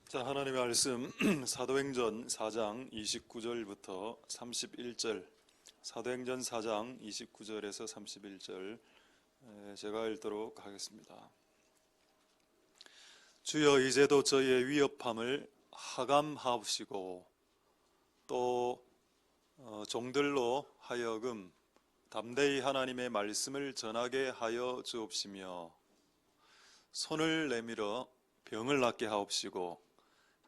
자, 하나님의 말씀 사도행전 4장 29절부터 31절, 사도행전 4장 29절에서 31절 제가 읽도록 하겠습니다. 주여, 이제도 저희의 위협함을 하감하옵시고 또 종들로 하여금 담대히 하나님의 말씀을 전하게 하여 주옵시며 손을 내밀어 병을 낫게 하옵시고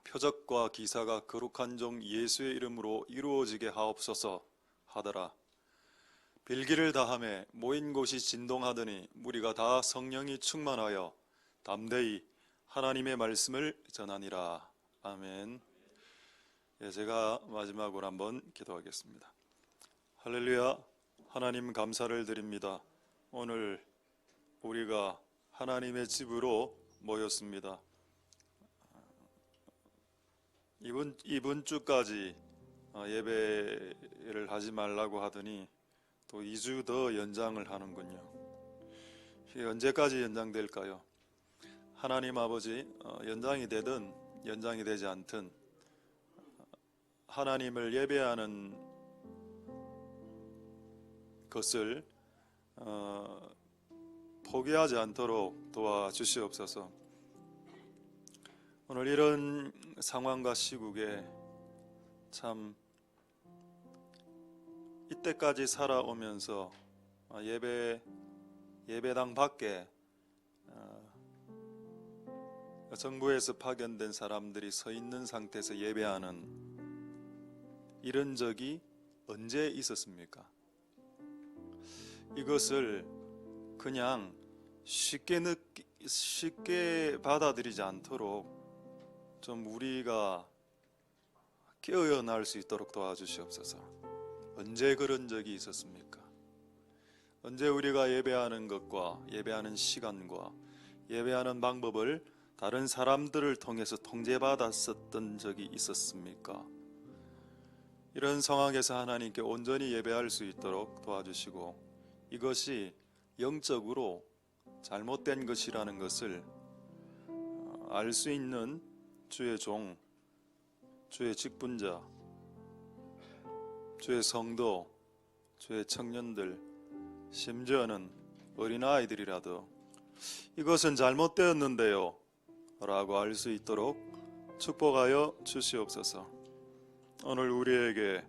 표적과 기사가 거룩한 종 예수의 이름으로 이루어지게 하옵소서 하더라. 빌기를 다하매 모인 곳이 진동하더니 무리가 다 성령이 충만하여 담대히 하나님의 말씀을 전하니라. 아멘. 제가 마지막으로 한번 기도하겠습니다. 할렐루야. 하나님 감사를 드립니다. 오늘 우리가 하나님의 집으로 모였습니다. 이번 주까지 예배를 하지 말라고 하더니 또 2주 더 연장을 하는군요. 이게 언제까지 연장될까요? 하나님 아버지, 연장이 되든 연장이 되지 않든 하나님을 예배하는 것을 포기하지 않도록 도와주시옵소서. 오늘 이런 상황과 시국에 참 이때까지 살아오면서 예배당 밖에 정부에서 파견된 사람들이 서 있는 상태에서 예배하는 이런 적이 언제 있었습니까? 이것을 그냥 쉽게 받아들이지 않도록 좀 우리가 깨어날 수 있도록 도와주시옵소서. 언제 그런 적이 있었습니까? 언제 우리가 예배하는 것과 예배하는 시간과 예배하는 방법을 다른 사람들을 통해서 통제받았었던 적이 있었습니까? 이런 상황에서 하나님께 온전히 예배할 수 있도록 도와주시고 이것이 영적으로 잘못된 것이라는 것을 알 수 있는 주의 종, 주의 직분자, 주의 성도, 주의 청년들, 심지어는 어린아이들이라도 이것은 잘못되었는데요 라고 알 수 있도록 축복하여 주시옵소서. 오늘 우리에게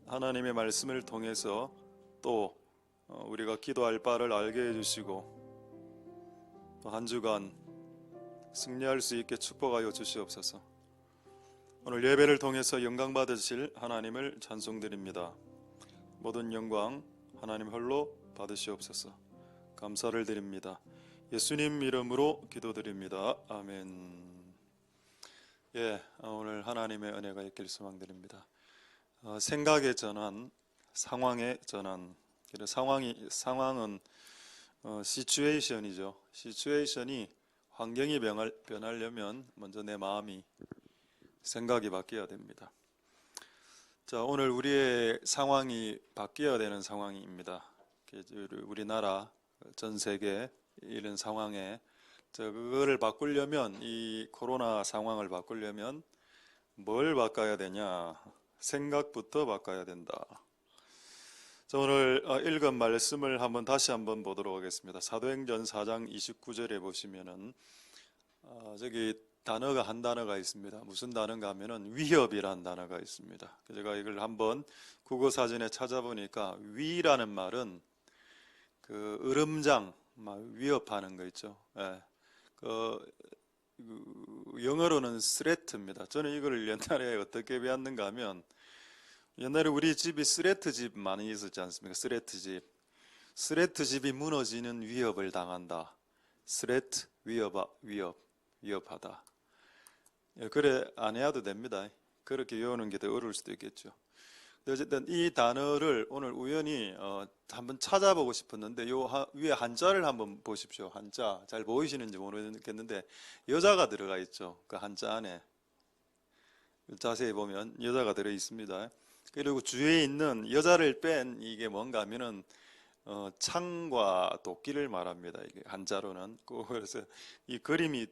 하나님의 말씀을 통해서 또 우리가 기도할 바를 알게 해주시고 또 한 주간 승리할 수 있게 축복하여 주시옵소서. 오늘 예배를 통해서 영광 받으실 하나님을 찬송드립니다. 모든 영광 하나님 홀로 받으시옵소서. 감사를 드립니다. 예수님 이름으로 기도드립니다. 아멘. 오늘 하나님의 은혜가 있길 소망드립니다. 생각의 전환, 상황의 전환. 상황은 시츄에이션이죠. 시츄에이션이 환경이 변하려면 먼저 내 마음이, 생각이 바뀌어야 됩니다. 자, 오늘 우리의 상황이 바뀌어야 되는 상황입니다. 우리나라, 전 세계 이런 상황에 그거를 바꾸려면, 이 코로나 상황을 바꾸려면 뭘 바꿔야 되냐? 생각부터 바꿔야 된다. 자, 오늘 읽은 말씀을 다시 한번 보도록 하겠습니다. 사도행전 4장 29절에 보시면은 저기 단어가 한 단어가 있습니다. 무슨 단어인가 하면은 위협이라는 단어가 있습니다. 제가 이걸 한번 국어 사전에 찾아보니까 위라는 말은 그 으름장, 위협하는 거 있죠. 영어로는 threat입니다. 저는 이걸 옛날에 어떻게 배웠는가 하면 옛날에 우리 집이 스레트 집 많이 있었지 않습니까? 스레트 집. 스레트 집이 무너지는 위협을 당한다. 스레트, 위협하다. 그래 안 해도 됩니다. 그렇게 외우는 게 더 어려울 수도 있겠죠. 어쨌든 이 단어를 오늘 우연히 한번 찾아보고 싶었는데 위에 한자를 한번 보십시오. 한자 잘 보이시는지 모르겠는데 여자가 들어가 있죠. 그 한자 안에 자세히 보면 여자가 들어 있습니다. 그리고 주위에 있는 여자를 뺀 이게 뭔가 하면은 창과 도끼를 말합니다. 이게 한자로는. 그래서 이 그림이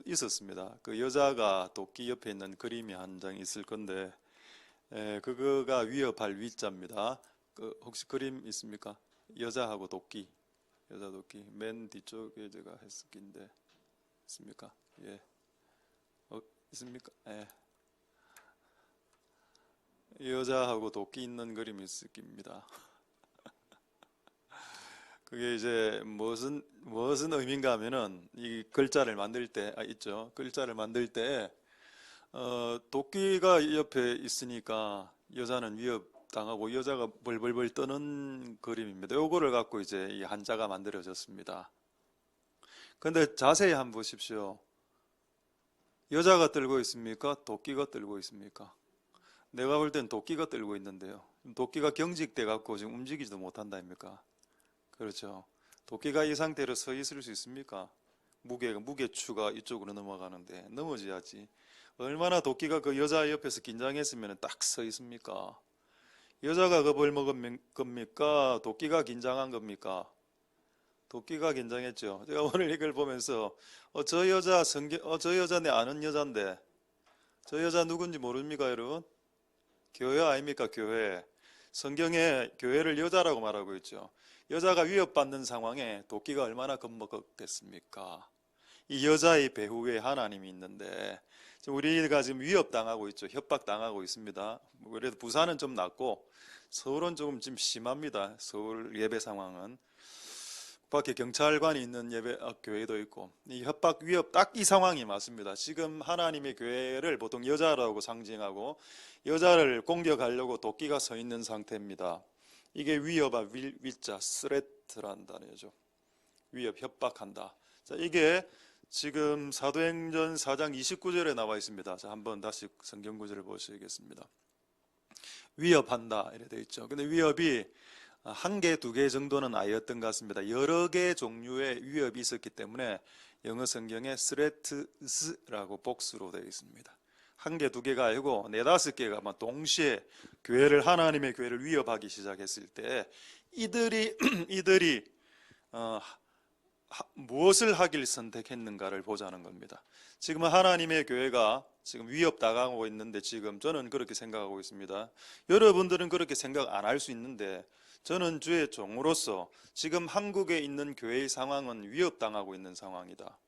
있었습니다. 그 여자가 도끼 옆에 있는 그림이 한 장 있을 건데, 그거가 위협할 위자입니다. 그 혹시 그림 있습니까? 여자하고 도끼, 여자 도끼. 맨 뒤쪽에 제가 했을긴데 있습니까? 예, 있습니까? 예. 여자하고 도끼 있는 그림이 있을 겁니다. 그게 이제 무슨 의미인가 하면은 이 글자를 만들 때, 있죠. 글자를 만들 때, 도끼가 옆에 있으니까 여자는 위협당하고 여자가 벌벌벌 떠는 그림입니다. 요거를 갖고 이제 이 한자가 만들어졌습니다. 근데 자세히 한번 보십시오. 여자가 들고 있습니까? 도끼가 들고 있습니까? 내가 볼 땐 도끼가 들고 있는데요. 도끼가 경직돼 갖고 지금 움직이지도 못한다 아닙니까? 그렇죠. 도끼가 이 상태로 서 있을 수 있습니까? 무게추가 이쪽으로 넘어가는데 넘어져야지. 얼마나 도끼가 그 여자 옆에서 긴장했으면 딱 서 있습니까? 여자가 겁을 먹은 겁니까? 도끼가 긴장한 겁니까? 도끼가 긴장했죠. 제가 오늘 이걸 보면서 저 여자 내 아는 여잔데 저 여자 누군지 모릅니까, 여러분? 교회 아닙니까, 교회? 성경에 교회를 여자라고 말하고 있죠. 여자가 위협받는 상황에 도끼가 얼마나 겁먹었겠습니까? 이 여자의 배후에 하나님이 있는데 우리가 지금 위협당하고 있죠. 협박당하고 있습니다. 그래도 부산은 좀 낫고 서울은 조금 지금 심합니다. 서울 예배 상황은. 밖에 경찰관이 있는 교회도 있고 이 협박 위협 딱 이 상황이 맞습니다. 지금 하나님의 교회를 보통 여자라고 상징하고 여자를 공격하려고 도끼가 서 있는 상태입니다. 이게 위협과 위자 스레트란 단어죠. 위협, 협박한다. 자, 이게 지금 사도행전 4장 29절에 나와 있습니다. 자, 한번 다시 성경 구절을 보시겠습니다. 위협한다 이렇게 되어 있죠. 근데 위협이 한 개, 두 개 정도는 아니었던 것 같습니다. 여러 개 종류의 위협이 있었기 때문에 영어 성경에 threats라고 복수로 되어 있습니다. 한 개, 두 개가 아니고 네다섯 개가 동시에 하나님의 교회를 위협하기 시작했을 때 이들이 무엇을 하길 선택했는가를 보자는 겁니다. 지금 하나님의 교회가 지금 위협당하고 있는데 지금 저는 그렇게 생각하고 있습니다. 여러분들은 그렇게 생각 안 할 수 있는데 저는 주의 종으로서 지금 한국에 있는 교회의 상황은 위협당하고 있는 상황이다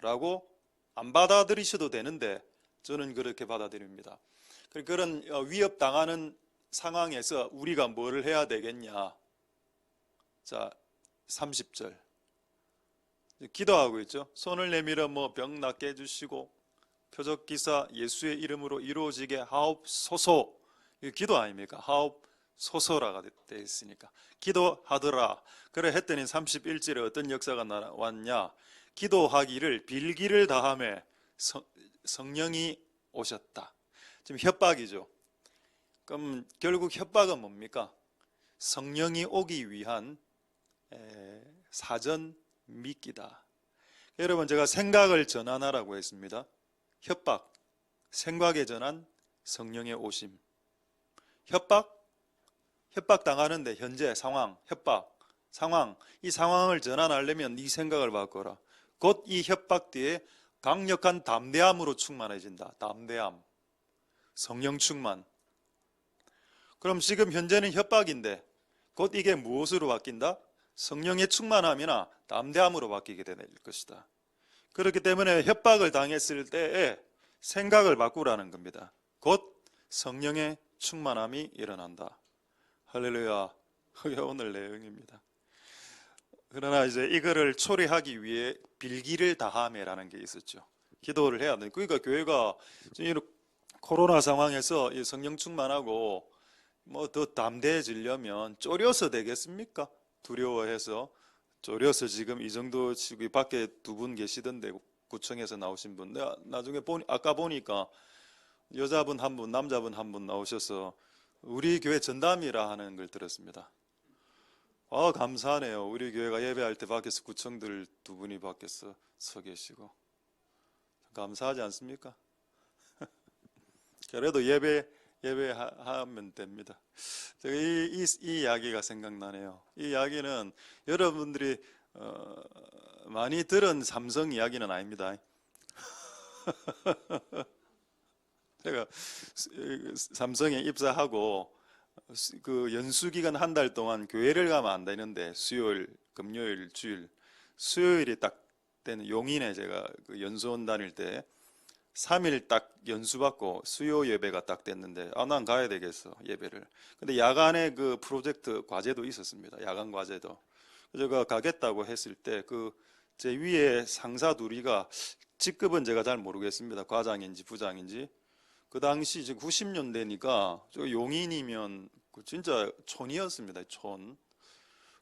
라고 안 받아들이셔도 되는데 저는 그렇게 받아들입니다. 그런 위협당하는 상황에서 우리가 뭐를 해야 되겠냐. 자, 30절 기도하고 있죠. 손을 내밀어 병 낫게 해주시고 표적기사 예수의 이름으로 이루어지게 하옵소서. 이게 기도 아닙니까? 하옵소서라가 되어 있으니까 기도하더라. 그래 했더니 31절에 어떤 역사가 나왔냐. 기도하기를 빌기를 다함에 성령이 오셨다. 지금 협박이죠. 그럼 결국 협박은 뭡니까? 성령이 오기 위한 사전 미끼다. 여러분, 제가 생각을 전환하라고 했습니다. 협박, 생각의 전환, 성령의 오심. 협박 당하는데 현재 상황, 협박, 상황, 이 상황을 전환하려면 이 생각을 바꿔라. 곧 이 협박 뒤에 강력한 담대함으로 충만해진다. 담대함, 성령 충만. 그럼 지금 현재는 협박인데 곧 이게 무엇으로 바뀐다? 성령의 충만함이나 담대함으로 바뀌게 될 것이다. 그렇기 때문에 협박을 당했을 때에 생각을 바꾸라는 겁니다. 곧 성령의 충만함이 일어난다. 할렐루야. 그게 오늘 내용입니다. 그러나 이제 이거를 초래하기 위해 빌기를 다함에라는 게 있었죠. 기도를 해야 돼. 그러니까 교회가 코로나 상황에서 성령 충만하고 더 담대해지려면 쪼려서 되겠습니까? 두려워해서 쪼려서 지금 이 정도 밖에 두 분 계시던데 구청에서 나오신 분. 내가 나중에 아까 보니까 여자분 한 분, 남자분 한 분 나오셔서 우리 교회 전담이라 하는 걸 들었습니다. 감사하네요. 우리 교회가 예배할 때 밖에서 구청들 두 분이 밖에서 서 계시고 감사하지 않습니까? 그래도 예배하면 됩니다. 제가 이 이야기가 생각나네요. 이 이야기는 여러분들이 많이 들은 삼성 이야기는 아닙니다. 제가 삼성에 입사하고 그 연수기간 한 달 동안 교회를 가면 안 되는데 수요일, 금요일, 주일, 수요일이 딱 되는 용인에 제가 그 연수원 다닐 때 3일 딱 연수받고 수요 예배가 딱 됐는데 난 가야 되겠어 예배를. 근데 야간에 그 프로젝트 과제도 있었습니다. 야간 과제도. 제가 가겠다고 했을 때 그 제 위에 상사 둘이가 직급은 제가 잘 모르겠습니다. 과장인지 부장인지. 그 당시 이제 90년대니까 저 용인이면 진짜 촌이었습니다. 촌.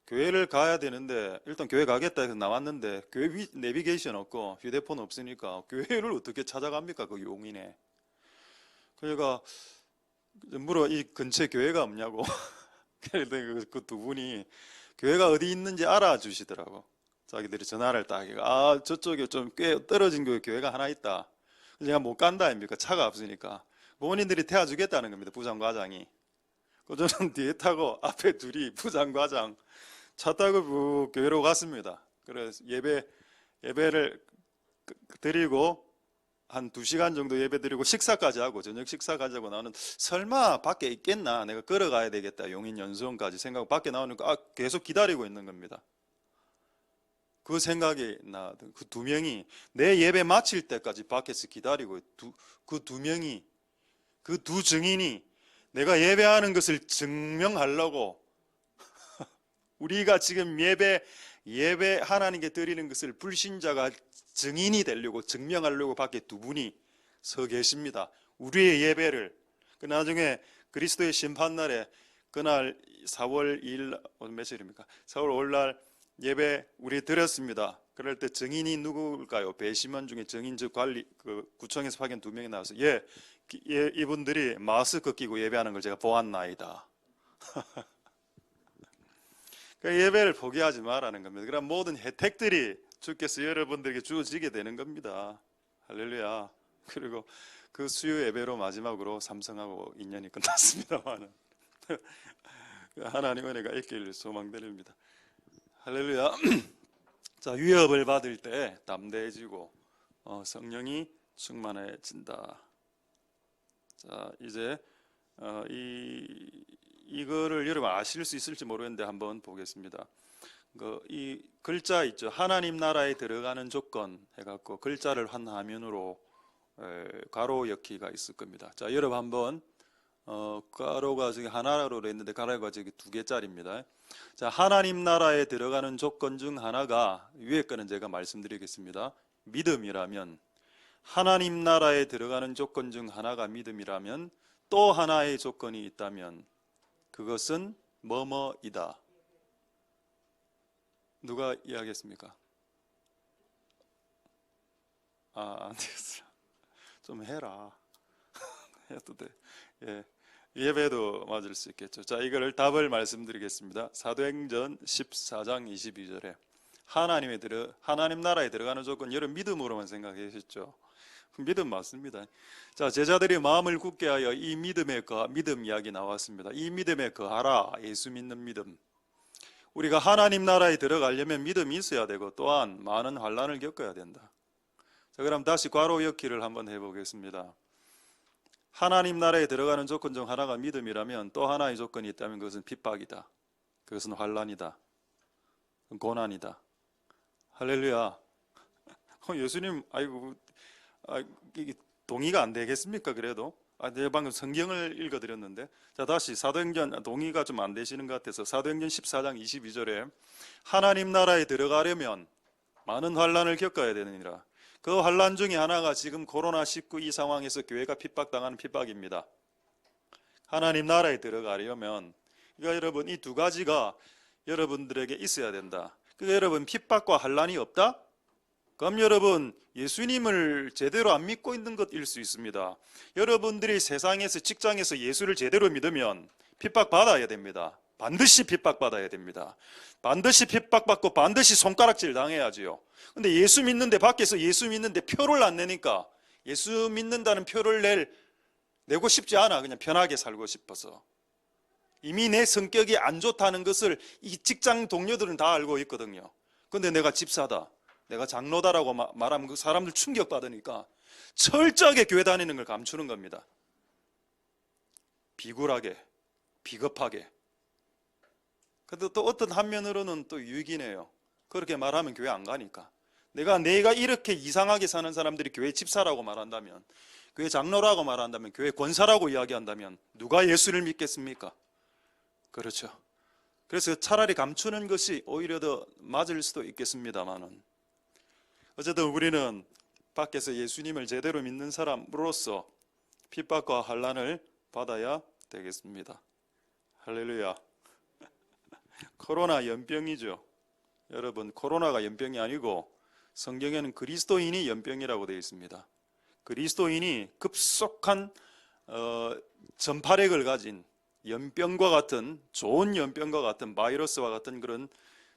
교회를 가야 되는데 일단 교회 가겠다 해서 나왔는데 교회 내비게이션 없고 휴대폰 없으니까 교회를 어떻게 찾아갑니까? 그 용인에. 그러니까 물어 이 근처에 교회가 없냐고. 그랬더니 그 두 분이 교회가 어디 있는지 알아주시더라고. 자기들이 전화를 딱 저쪽에 좀 꽤 떨어진 교회가 하나 있다. 제가 못 간다 아닙니까? 차가 없으니까. 부모님들이 태워주겠다는 겁니다. 부장과장이. 저는 뒤에 타고 앞에 둘이 부장과장 차 타고 교회로 갔습니다. 그래서 예배를 드리고 한 2시간 정도 예배 드리고 식사까지 하고 저녁 식사까지 하고 나는 설마 밖에 있겠나 내가 걸어가야 되겠다 용인 연수원까지 생각하고 밖에 나오니까 계속 기다리고 있는 겁니다. 그 생각이 나던 그 두 명이 내 예배 마칠 때까지 밖에서 기다리고 그 두 명이 그 두 증인이 내가 예배하는 것을 증명하려고 우리가 지금 예배 하나님께 드리는 것을 불신자가 증인이 되려고 증명하려고 밖에 두 분이 서 계십니다. 우리의 예배를. 그 나중에 그리스도의 심판날에 그날 4월 2일 오늘 며칠입니까? 4월 5일 날 예배 우리 드렸습니다. 그럴 때 증인이 누굴까요? 배심원 중에 증인 즉 관리 그 구청에서 파견 2명이 나와서 이분들이 마스크 끼고 예배하는 걸 제가 보았나이다. 그러니까 예배를 포기하지 말라는 겁니다. 그럼 모든 혜택들이 주께서 여러분들에게 주어지게 되는 겁니다. 할렐루야. 그리고 그 수요 예배로 마지막으로 삼성하고 인연이 끝났습니다만은 하나님 은혜가 있길 소망드립니다. 할렐루야. 자, 위협을 받을 때 담대해지고 성령이 충만해진다. 자, 이제 이거를 여러분 아실 수 있을지 모르겠는데 한번 보겠습니다. 이 글자 있죠. 하나님 나라에 들어가는 조건 해갖고 글자를 한 화면으로 가로 역기가 있을 겁니다. 자, 여러분 한번 가로가 저기 하나로 했는데 가로가 저기 2개짜리입니다. 자, 하나님 나라에 들어가는 조건 중 하나가 위에 거는 제가 말씀드리겠습니다. 믿음이라면 하나님 나라에 들어가는 조건 중 하나가 믿음이라면 또 하나의 조건이 있다면 그것은 뭐뭐이다. 누가 이야기했습니까? 안 되겠어요. 좀 해라. 해도 돼. 예. 예배도 맞을 수 있겠죠. 자, 이거를 답을 말씀드리겠습니다. 사도행전 14장 22절에 하나님 나라에 들어가는 조건 여러분 믿음으로만 생각해 주셨죠. 믿음 맞습니다. 자, 제자들이 마음을 굳게 하여 이 믿음 이야기 나왔습니다. 이 믿음에 거하라. 예수 믿는 믿음. 우리가 하나님 나라에 들어가려면 믿음이 있어야 되고 또한 많은 환난을 겪어야 된다. 자, 그럼 다시 괄호 역기를 한번 해보겠습니다. 하나님 나라에 들어가는 조건 중 하나가 믿음이라면 또 하나의 조건이 있다면 그것은 핍박이다. 그것은 환난이다. 고난이다. 할렐루야. 예수님, 이게 동의가 안 되겠습니까? 그래도 내가 방금 성경을 읽어드렸는데, 자, 다시 사도행전 동의가 좀 안 되시는 것 같아서 사도행전 14장 22절에 하나님 나라에 들어가려면 많은 환난을 겪어야 되느니라. 그 환난 중에 하나가 지금 코로나19 이 상황에서 교회가 핍박당하는 핍박입니다. 하나님 나라에 들어가려면 그러니까 여러분 이 두 가지가 여러분들에게 있어야 된다. 그러니까 여러분 핍박과 환난이 없다? 그럼 여러분 예수님을 제대로 안 믿고 있는 것일 수 있습니다. 여러분들이 세상에서 직장에서 예수를 제대로 믿으면 핍박받아야 됩니다. 반드시 핍박받아야 됩니다. 반드시 핍박받고 반드시 손가락질 당해야지요. 근데 예수 믿는데 밖에서 예수 믿는데 표를 안 내니까 예수 믿는다는 표를 낼 내고 싶지 않아. 그냥 편하게 살고 싶어서. 이미 내 성격이 안 좋다는 것을 이 직장 동료들은 다 알고 있거든요. 근데 내가 집사다, 내가 장로다라고 말하면 그 사람들 충격받으니까 철저하게 교회 다니는 걸 감추는 겁니다. 비굴하게, 비겁하게. 근데 또 어떤 한면으로는 또 유익이네요. 그렇게 말하면 교회 안 가니까. 내가 이렇게 이상하게 사는 사람들이 교회 집사라고 말한다면, 교회 장로라고 말한다면, 교회 권사라고 이야기한다면 누가 예수를 믿겠습니까? 그렇죠. 그래서 차라리 감추는 것이 오히려 더 맞을 수도 있겠습니다만은, 어쨌든 우리는 밖에서 예수님을 제대로 믿는 사람으로서 핍박과 환난을 받아야 되겠습니다. 할렐루야. 코로나 연병이죠. 여러분, 코로나가 연병이 아니고 성경에는 그리스도인이 연병이라고 되어 있습니다. 그리스도인이 급속한 전파력을 가진 연병과 같은, 좋은 연병과 같은, 바이러스와 같은 그런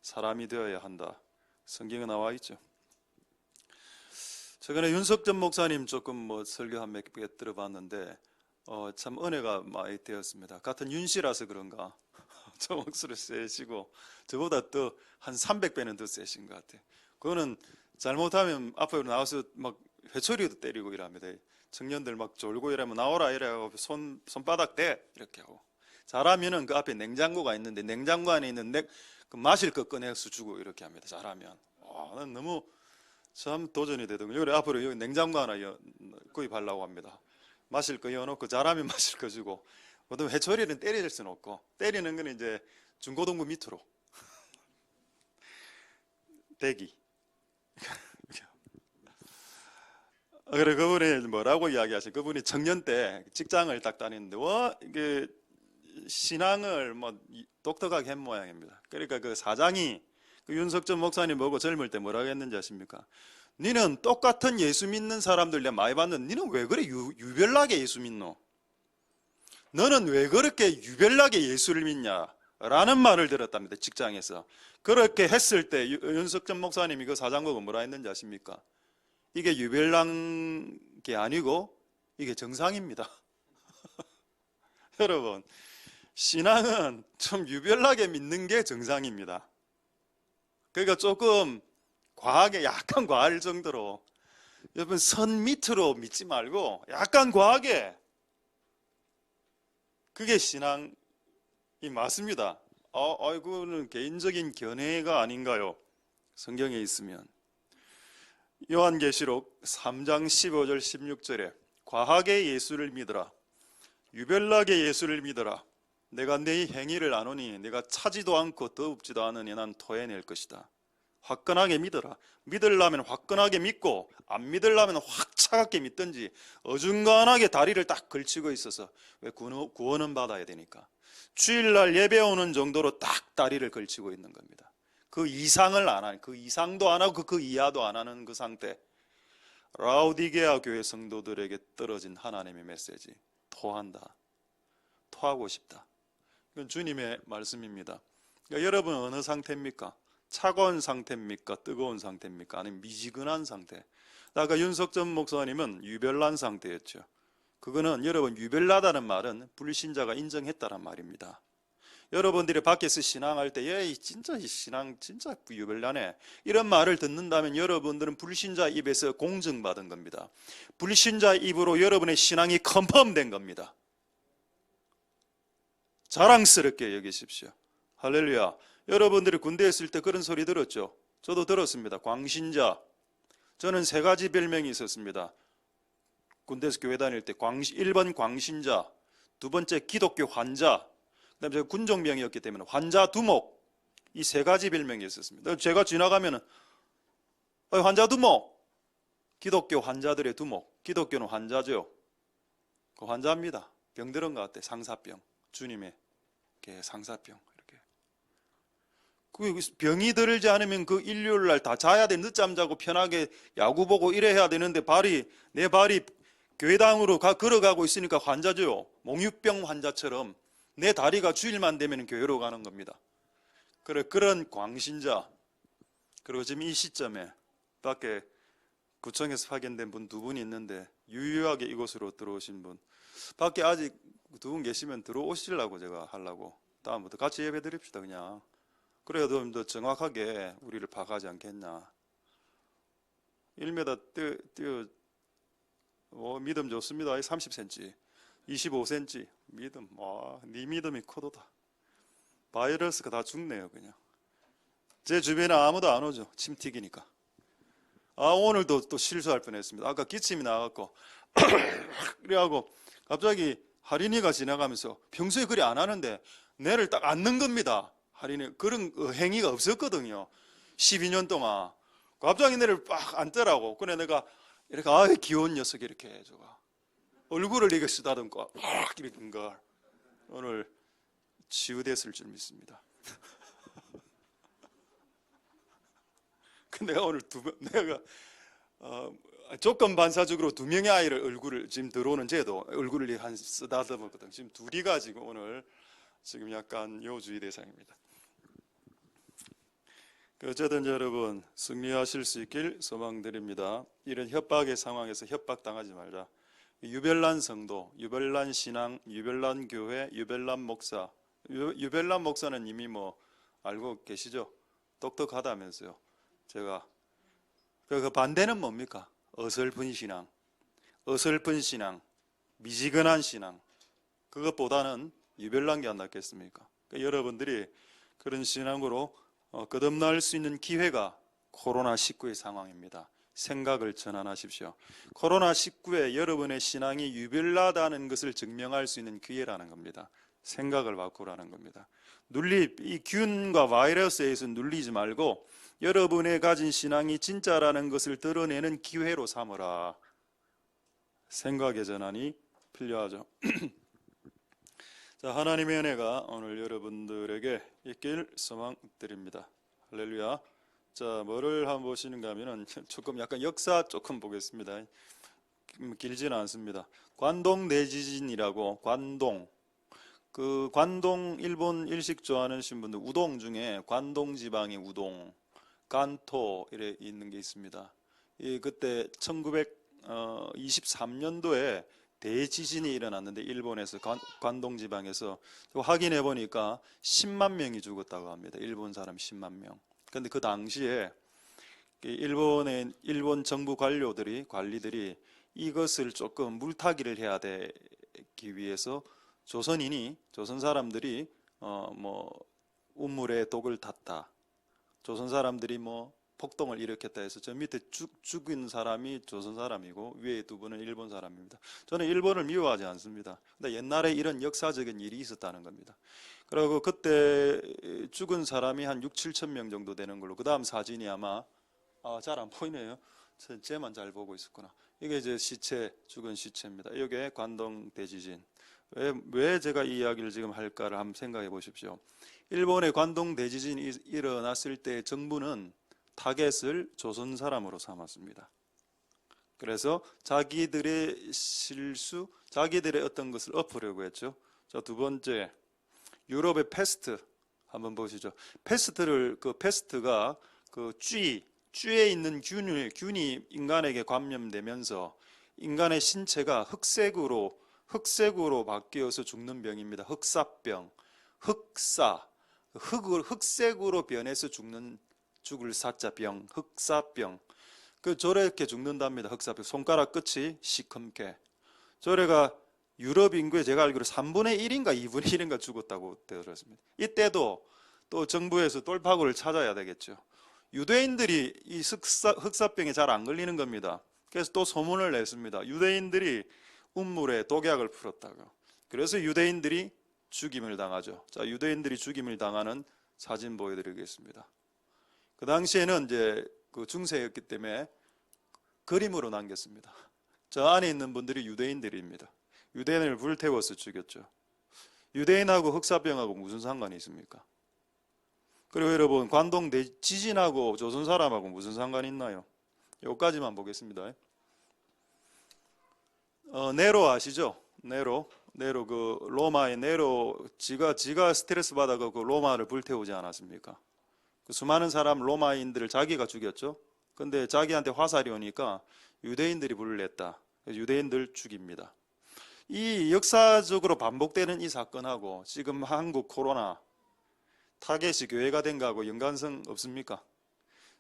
사람이 되어야 한다. 성경에 나와 있죠. 최근에 윤석전 목사님 조금 설교 한 몇 개 들어봤는데 참 은혜가 많이 되었습니다. 같은 윤씨라서 그런가 저 목소리 세시고 저보다 더 한 300배는 더 세신 것 같아요. 그거는 잘못하면 앞으로 나와서 막 회초리도 때리고 이랍니다. 청년들 막 졸고 이러면 나오라 이래고 손바닥 대 이렇게 하고, 잘하면은 그 앞에 냉장고가 있는데 냉장고 안에 있는 그 마실 거 꺼내서 주고 이렇게 합니다. 잘하면. 난 너무 참 도전이 되더군요. 그래 앞으로 여기 냉장고 하나 구입하려고 합니다. 마실 거 여놓고 잘하면 마실 거 주고, 보통 회초리는 때릴 수는 없고, 때리는 건 이제 중고등부 밑으로 대기. 그래 그분이 뭐라고 이야기하세요? 그분이 청년 때 직장을 딱 다니는데 이게 신앙을 독특하게 한 모양입니다. 그러니까 그 사장이 그 윤석전 목사님 보고 젊을 때 뭐라고 했는지 아십니까? 니는 똑같은 예수 믿는 사람들 내가 많이 봤는데 니는 왜 그래 유별나게 예수 믿노? 너는 왜 그렇게 유별나게 예수를 믿냐? 라는 말을 들었답니다. 직장에서. 그렇게 했을 때 윤석전 목사님이 그 사장 보고 뭐라 했는지 아십니까? 이게 유별난 게 아니고 이게 정상입니다. 여러분, 신앙은 좀 유별나게 믿는 게 정상입니다. 그러니까 조금 과하게, 약간 과할 정도로, 여러분 선 밑으로 믿지 말고 약간 과하게, 그게 신앙이 맞습니다. 이거는 개인적인 견해가 아닌가요? 성경에 있으면. 요한계시록 3장 15절 16절에 과하게 예수를 믿으라, 유별나게 예수를 믿으라. 내가 네 행위를 아노니 내가 차지도 않고 더웁지도 않으니 난 토해낼 것이다. 화끈하게 믿어라. 믿으려면 화끈하게 믿고, 안 믿으려면 확 차갑게 믿든지 어중간하게 다리를 딱 걸치고 있어서, 왜 구원은 받아야 되니까 주일날 예배 오는 정도로 딱 다리를 걸치고 있는 겁니다. 그 이상을 안 하는, 그 이상도 안 하고 그 이하도 안 하는 그 상태. 라오디게아 교회 성도들에게 떨어진 하나님의 메시지, 토한다, 토하고 싶다. 이건 주님의 말씀입니다. 그러니까 여러분은 어느 상태입니까? 차가운 상태입니까? 뜨거운 상태입니까? 아니면 미지근한 상태? 아까 윤석전 목사님은 유별난 상태였죠. 그거는 여러분, 유별나다는 말은 불신자가 인정했다는 말입니다. 여러분들이 밖에서 신앙할 때 진짜 이 신앙 진짜 유별나네, 이런 말을 듣는다면 여러분들은 불신자 입에서 공증받은 겁니다. 불신자 입으로 여러분의 신앙이 컨펌된 겁니다. 자랑스럽게 여기십시오. 할렐루야. 여러분들이 군대에 있을 때 그런 소리 들었죠? 저도 들었습니다. 광신자. 저는 3가지 별명이 있었습니다. 군대에서 교회 다닐 때 1번 광신자, 2번째 기독교 환자, 그다음에 제가 군종병이었기 때문에 환자 두목, 이 3가지 별명이 있었습니다. 제가 지나가면은 환자 두목, 기독교 환자들의 두목. 기독교는 환자죠. 그 환자입니다. 병들은 것 같아. 상사병. 주님의 상사병. 그 병이 들지 않으면 그 일요일날 다 자야 돼. 늦잠 자고 편하게 야구 보고 이래야 되는데 내 발이 교회당으로 걸어가고 있으니까 환자죠. 몽유병 환자처럼 내 다리가 주일만 되면 교회로 가는 겁니다. 그런 광신자. 그리고 지금 이 시점에 밖에 구청에서 파견된 분 2분 있는데 유유하게 이곳으로 들어오신 분, 밖에 아직 2분 계시면 들어오시려고 제가 하려고, 다음부터 같이 예배 드립시다. 그냥 그래야 좀 더 정확하게 우리를 파악하지 않겠냐. 1m 뛰어 믿음 좋습니다. 30cm 25cm 믿음, 네 믿음이 커도다. 바이러스가 다 죽네요. 그냥 제 주변에 아무도 안 오죠. 침 튀기니까. 오늘도 또 실수할 뻔했습니다. 아까 기침이 나갖고 그래하고 갑자기 할인이가 지나가면서 평소에 그리 안 하는데 뇌를 딱 앉는 겁니다. 할인이 그런 행위가 없었거든요. 12년 동안 갑자기 뇌를 빡 앉더라고. 그래 내가 이렇게 귀여운 녀석이 이렇게 해줘가 얼굴을 이렇게 쓰다듬고 막 이렇게 걸 오늘 치유됐을 줄 믿습니다. 내가 오늘 내가 조건 반사적으로 2명의 아이를 얼굴을 지금 들어오는 제도 얼굴을 한 쓰다듬었거든. 지금 2이 가지고 오늘 지금 약간 요주의 대상입니다. 어쨌든 여러분 승리하실 수 있길 소망드립니다. 이런 협박의 상황에서 협박당하지 말자. 유별난 성도, 유별난 신앙, 유별난 교회, 유별난 목사. 유별난 목사는 이미 알고 계시죠? 똑똑하다면서요. 제가 그 반대는 뭡니까? 어설픈 신앙, 어설픈 신앙, 미지근한 신앙. 그것보다는 유별난 게 안 낫겠습니까? 그러니까 여러분들이 그런 신앙으로 거듭날 수 있는 기회가 코로나19의 상황입니다. 생각을 전환하십시오. 코로나19에 여러분의 신앙이 유별나다는 것을 증명할 수 있는 기회라는 겁니다. 생각을 바꾸라는 겁니다. 이 균과 바이러스에 의해서 눌리지 말고 여러분의 가진 신앙이 진짜라는 것을 드러내는 기회로 삼으라. 생각의 전환이 필요하죠. 자, 하나님의 은혜가 오늘 여러분들에게 있길 소망드립니다. 할렐루야. 자, 뭐를 한번 보시는가 하면은 조금 약간 역사 조금 보겠습니다. 길지는 않습니다. 관동 대지진이라고, 관동. 그 관동 일본 일식 좋아하시는 분들 우동 중에 관동 지방의 우동, 간토 이래 있는 게 있습니다. 그때 1923년도에 대지진이 일어났는데 일본에서 관동 지방에서 확인해 보니까 10만 명이 죽었다고 합니다. 일본 사람 10만 명. 그런데 그 당시에 일본 정부 관리들이 이것을 조금 물타기를 해야 되기 위해서 조선 사람들이 운물에 독을 탔다. 조선 사람들이 폭동을 일으켰다 해서 저 밑에 죽은 사람이 조선 사람이고 위에 2분은 일본 사람입니다. 저는 일본을 미워하지 않습니다. 근데 옛날에 이런 역사적인 일이 있었다는 겁니다. 그리고 그때 죽은 사람이 한 6, 7천 명 정도 되는 걸로. 그 다음 사진이 아마 잘 안 보이네요. 쟤만 잘 보고 있었구나. 이게 이제 죽은 시체입니다. 이게 관동 대지진. 왜 제가 이 이야기를 지금 할까를 한번 생각해 보십시오. 일본의 관동 대지진이 일어났을 때 정부는 타겟을 조선 사람으로 삼았습니다. 그래서 자기들의 실수, 자기들의 어떤 것을 엎으려고 했죠. 자, 2번째, 유럽의 패스트 한번 보시죠. 패스트가 쥐에 있는 균이 인간에게 감염되면서 인간의 신체가 흑색으로 바뀌어서 죽는 병입니다. 흑사병, 흑색으로 변해서 죽을 사자병, 흑사병. 저렇게 죽는답니다. 흑사병. 손가락 끝이 시커멓게. 저래가 유럽 인구의 제가 알기로 3분의 1인가 2분의 1인가 죽었다고 들었습니다. 이때도 또 정부에서 돌파구를 찾아야 되겠죠. 유대인들이 이 흑사병에 잘 안 걸리는 겁니다. 그래서 또 소문을 냈습니다. 유대인들이 운물에 독약을 풀었다고. 그래서 유대인들이 죽임을 당하죠. 자, 유대인들이 죽임을 당하는 사진 보여드리겠습니다. 그 당시에는 이제 그 중세였기 때문에 그림으로 남겼습니다. 저 안에 있는 분들이 유대인들입니다. 유대인을 불태워서 죽였죠. 유대인하고 흑사병하고 무슨 상관이 있습니까? 그리고 여러분, 관동 지진하고 조선 사람하고 무슨 상관이 있나요? 여기까지만 보겠습니다. 네로 아시죠? 네로 그 로마의 네로 지가 스트레스 받아서 그 로마를 불태우지 않았습니까? 그 수많은 사람 로마인들을 자기가 죽였죠. 근데 자기한테 화살이 오니까 유대인들이 불을 냈다. 유대인들 죽입니다. 이 역사적으로 반복되는 이 사건하고 지금 한국 코로나 타겟이 교회가 된 거하고 연관성 없습니까?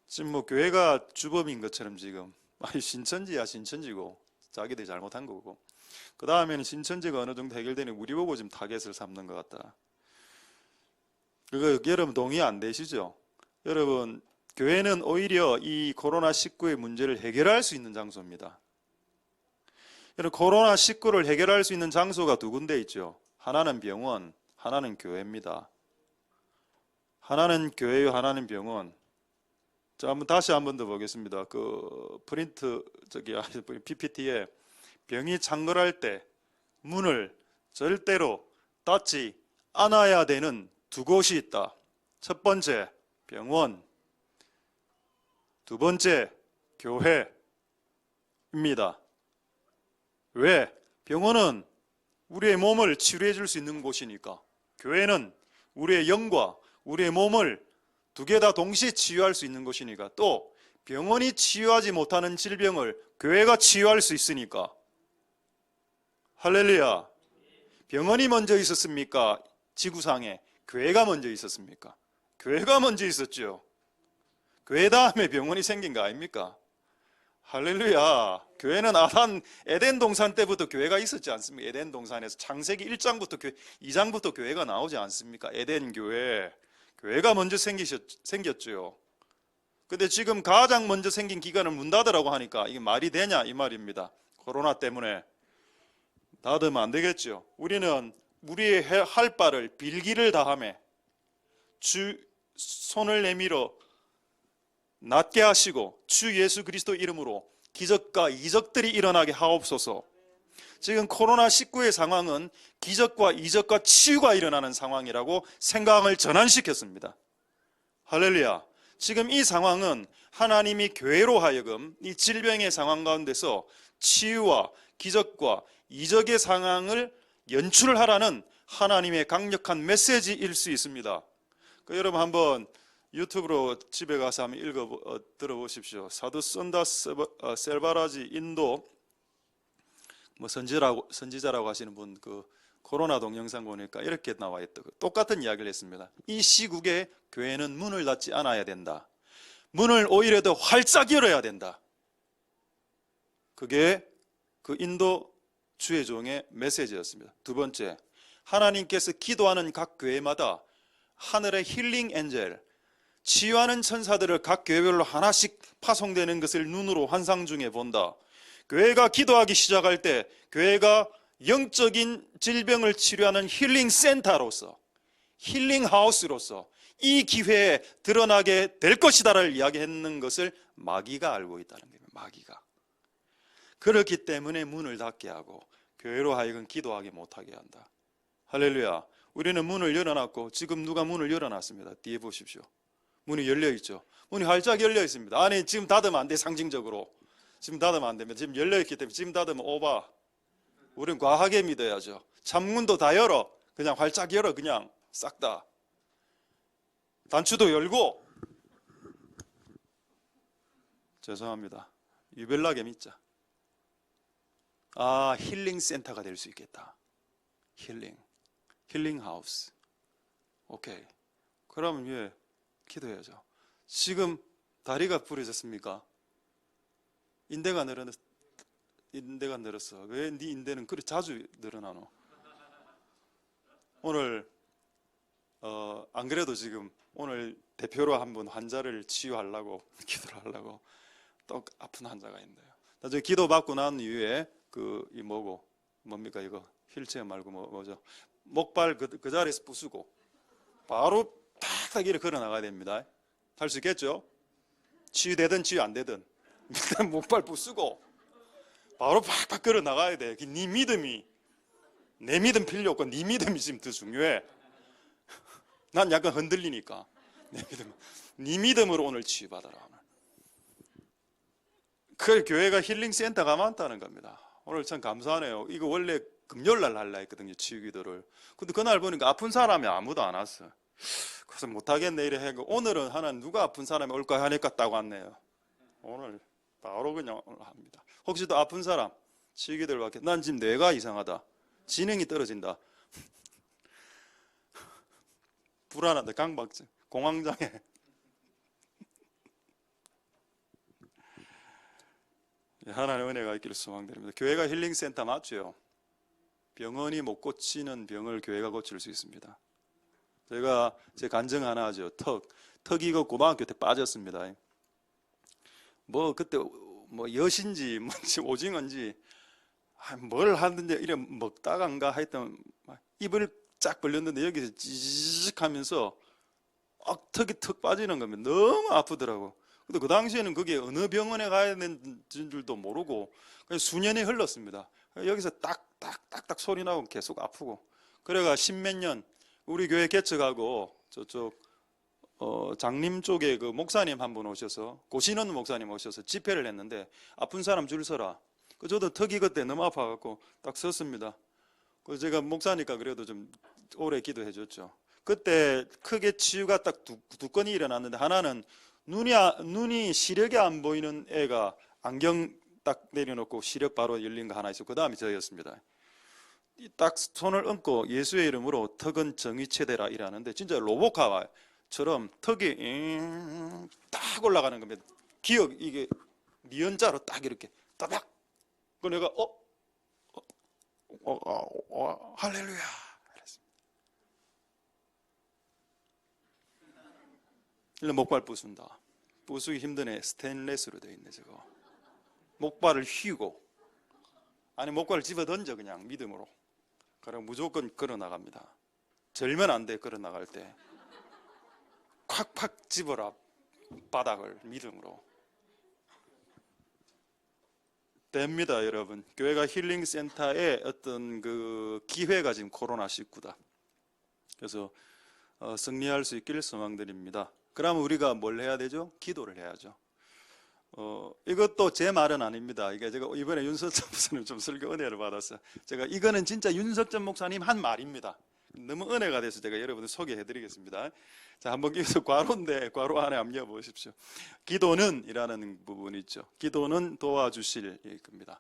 지금 뭐 교회가 주범인 것처럼 지금 신천지야 신천지고 자기들이 잘못한 거고, 그 다음에는 신천지가 어느 정도 해결되니 우리 보고 지금 타겟을 삼는 것 같다. 그거 여러분 동의 안 되시죠? 여러분, 교회는 오히려 이 코로나19의 문제를 해결할 수 있는 장소입니다. 여러분, 코로나19를 해결할 수 있는 장소가 두 군데 있죠. 하나는 병원, 하나는 교회입니다. 하나는 교회요, 하나는 병원. 자, 한번 다시 한 번 더 보겠습니다. 그 프린트 PPT에 병이 창궐할 때 문을 절대로 닫지 않아야 되는 두 곳이 있다. 첫 번째, 병원. 두 번째, 교회입니다. 왜? 병원은 우리의 몸을 치료해 줄 수 있는 곳이니까. 교회는 우리의 영과 우리의 몸을 두 개 다 동시에 치유할 수 있는 곳이니까. 또 병원이 치유하지 못하는 질병을 교회가 치유할 수 있으니까. 할렐루야. 병원이 먼저 있었습니까? 지구상에. 교회가 먼저 있었습니까? 교회가 먼저 있었죠. 교회 다음에 병원이 생긴 거 아닙니까? 할렐루야. 교회는 에덴 동산 때부터 교회가 있었지 않습니까? 에덴 동산에서 창세기 1장부터 2장부터 교회가 나오지 않습니까? 에덴 교회. 교회가 먼저 생겼죠. 근데 지금 가장 먼저 생긴 기관을 문 닫으라고 하니까 이게 말이 되냐 이 말입니다. 코로나 때문에 닫으면 안 되겠죠. 우리는 우리의 할 바를 빌기를 다하며 주 손을 내밀어 낫게 하시고 주 예수 그리스도 이름으로 기적과 이적들이 일어나게 하옵소서. 지금 코로나19의 상황은 기적과 이적과 치유가 일어나는 상황이라고 생각을 전환시켰습니다. 할렐루야. 지금 이 상황은 하나님이 교회로 하여금 이 질병의 상황 가운데서 치유와 기적과 이적의 상황을 연출하라는 하나님의 강력한 메시지일 수 있습니다. 여러분 한번 유튜브로 집에 가서 한번 들어보십시오. 사두 선다 셀바라지 인도 선지자라고 하시는 분 그 코로나 동영상 보니까 이렇게 나와 있다. 똑같은 이야기를 했습니다. 이 시국에 교회는 문을 닫지 않아야 된다. 문을 오히려 더 활짝 열어야 된다. 그게 그 인도 주의 종의 메시지였습니다. 두 번째, 하나님께서 기도하는 각 교회마다 하늘의 힐링 엔젤, 치유하는 천사들을 각 교회별로 하나씩 파송되는 것을 눈으로 환상 중에 본다. 교회가 기도하기 시작할 때 교회가 영적인 질병을 치료하는 힐링 센터로서, 힐링 하우스로서 이 기회에 드러나게 될 것이다를 이야기했는 것을 마귀가 알고 있다는 겁니다. 마귀가. 그렇기 때문에 문을 닫게 하고 교회로 하여금 기도하게 못하게 한다. 할렐루야. 우리는 문을 열어놨고 지금 누가 문을 열어놨습니다. 뒤에 보십시오. 문이 열려 있죠. 문이 활짝 열려 있습니다. 아니 지금 닫으면 안 돼. 상징적으로 지금 닫으면 안 됩니다. 지금 열려 있기 때문에 지금 닫으면 오바. 우리는 과하게 믿어야죠. 창문도 다 열어. 그냥 활짝 열어. 그냥 싹 다. 단추도 열고. 죄송합니다. 유별나게 믿자. 아, 힐링 센터가 될 수 있겠다. 힐링 하우스. 오케이. 그러면 예, 기도해야죠. 지금 다리가 부러졌습니까? 인대가 늘었어. 왜 네 인대는 그렇게 자주 늘어나노? 오늘 안 그래도 지금 오늘 대표로 한분 환자를 치유하려고 기도를 하려고 또 아픈 환자가 있는데요. 나중에 기도 받고 난 이후에 뭡니까 이거 휠체어 말고 뭐죠? 목발 그 자리에서 부수고 바로 탁탁 이렇게 걸어 나가야 됩니다. 할 수 있겠죠? 치유되든 치유 안 되든 일단 목발 부수고 바로 팍팍 걸어 나가야 돼. 네 믿음이 내 믿음 필요 없고 네 믿음이 지금 더 중요해. 난 약간 흔들리니까 네 믿음으로 오늘 치유받아라. 그 교회가 힐링 센터가 많다는 겁니다. 오늘 참 감사하네요. 이거 원래 금요일 날 하려 했거든요. 치유기도를. 근데 그날 보니까 아픈 사람이 아무도 안 왔어. 그래서 못하겠네 이래 하고 오늘은 하나 누가 아픈 사람이 올까 하니까 딱 왔네요. 오늘 바로 그냥 합니다. 혹시 또 아픈 사람 시기들 밖에 난 지금 뇌가 이상하다, 지능이 떨어진다, 불안하다, 강박증, 공황장애. 하나님의 은혜가 있기를 소망드립니다. 교회가 힐링센터 맞죠? 병원이 못 고치는 병을 교회가 고칠 수 있습니다. 제가 제 간증 하나 하죠. 턱이 그 고등학교 때 빠졌습니다. 뭐 그때 뭐 엿인지 뭔지 오징어인지 뭘 하는데 이래 먹다간가 하여튼 입을 쫙 벌렸는데 여기서 찌직 하면서 턱이 턱 빠지는 겁니다. 너무 아프더라고. 근데 그 당시에는 그게 어느 병원에 가야 되는 줄도 모르고 그냥 수년이 흘렀습니다. 여기서 딱딱딱딱 소리 나고 계속 아프고, 그래가 십몇 년 우리 교회 개척하고 저쪽 장림 쪽에 그 목사님 한 분 오셔서, 고신원 목사님 오셔서 집회를 했는데 아픈 사람 줄 서라. 저도 턱이 그때 너무 아파갖고 딱 섰습니다. 그래서 제가 목사니까 그래도 좀 오래 기도해 줬죠. 그때 크게 치유가 딱 두 건이 일어났는데, 하나는 눈이 시력이 안 보이는 애가 안경 딱 내려놓고 시력 바로 열린 거 하나 있었고, 그 다음에 저였습니다. 딱 손을 얹고 예수의 이름으로 턱은 정의체되라 이라는데, 진짜 로보카처럼 턱이 딱 올라가는 겁니다. 기억, 이게 니은자로 딱 이렇게 따닥. 그 내가 할렐루야 그랬습니다. 목발 부순다. 부수기 힘든 애 스테인레스로 되어 있네. 저거 목발을 휘고, 아니 목발을 집어 던져 그냥 믿음으로. 그럼 무조건 걸어 나갑니다. 절면 안 돼. 걸어 나갈 때 콱콱 집어라 바닥을 믿음으로. 됩니다, 여러분. 교회가 힐링센터의 어떤 그 기회가 지금 코로나19다. 그래서 승리할 수 있길 소망드립니다. 그러면 우리가 뭘 해야 되죠? 기도를 해야죠. 이것도 제 말은 아닙니다. 이게 제가 이번에 윤석전 목사님 좀 설교 은혜를 받았어요. 제가 이거는 진짜 윤석전 목사님 한 말입니다. 너무 은혜가 돼서 제가 여러분들 소개해 드리겠습니다. 자, 한번 여기서 괄호인데 괄호 안에 암기해 보십시오. 기도는 이라는 부분이 있죠. 기도는 도와주실 겁니다.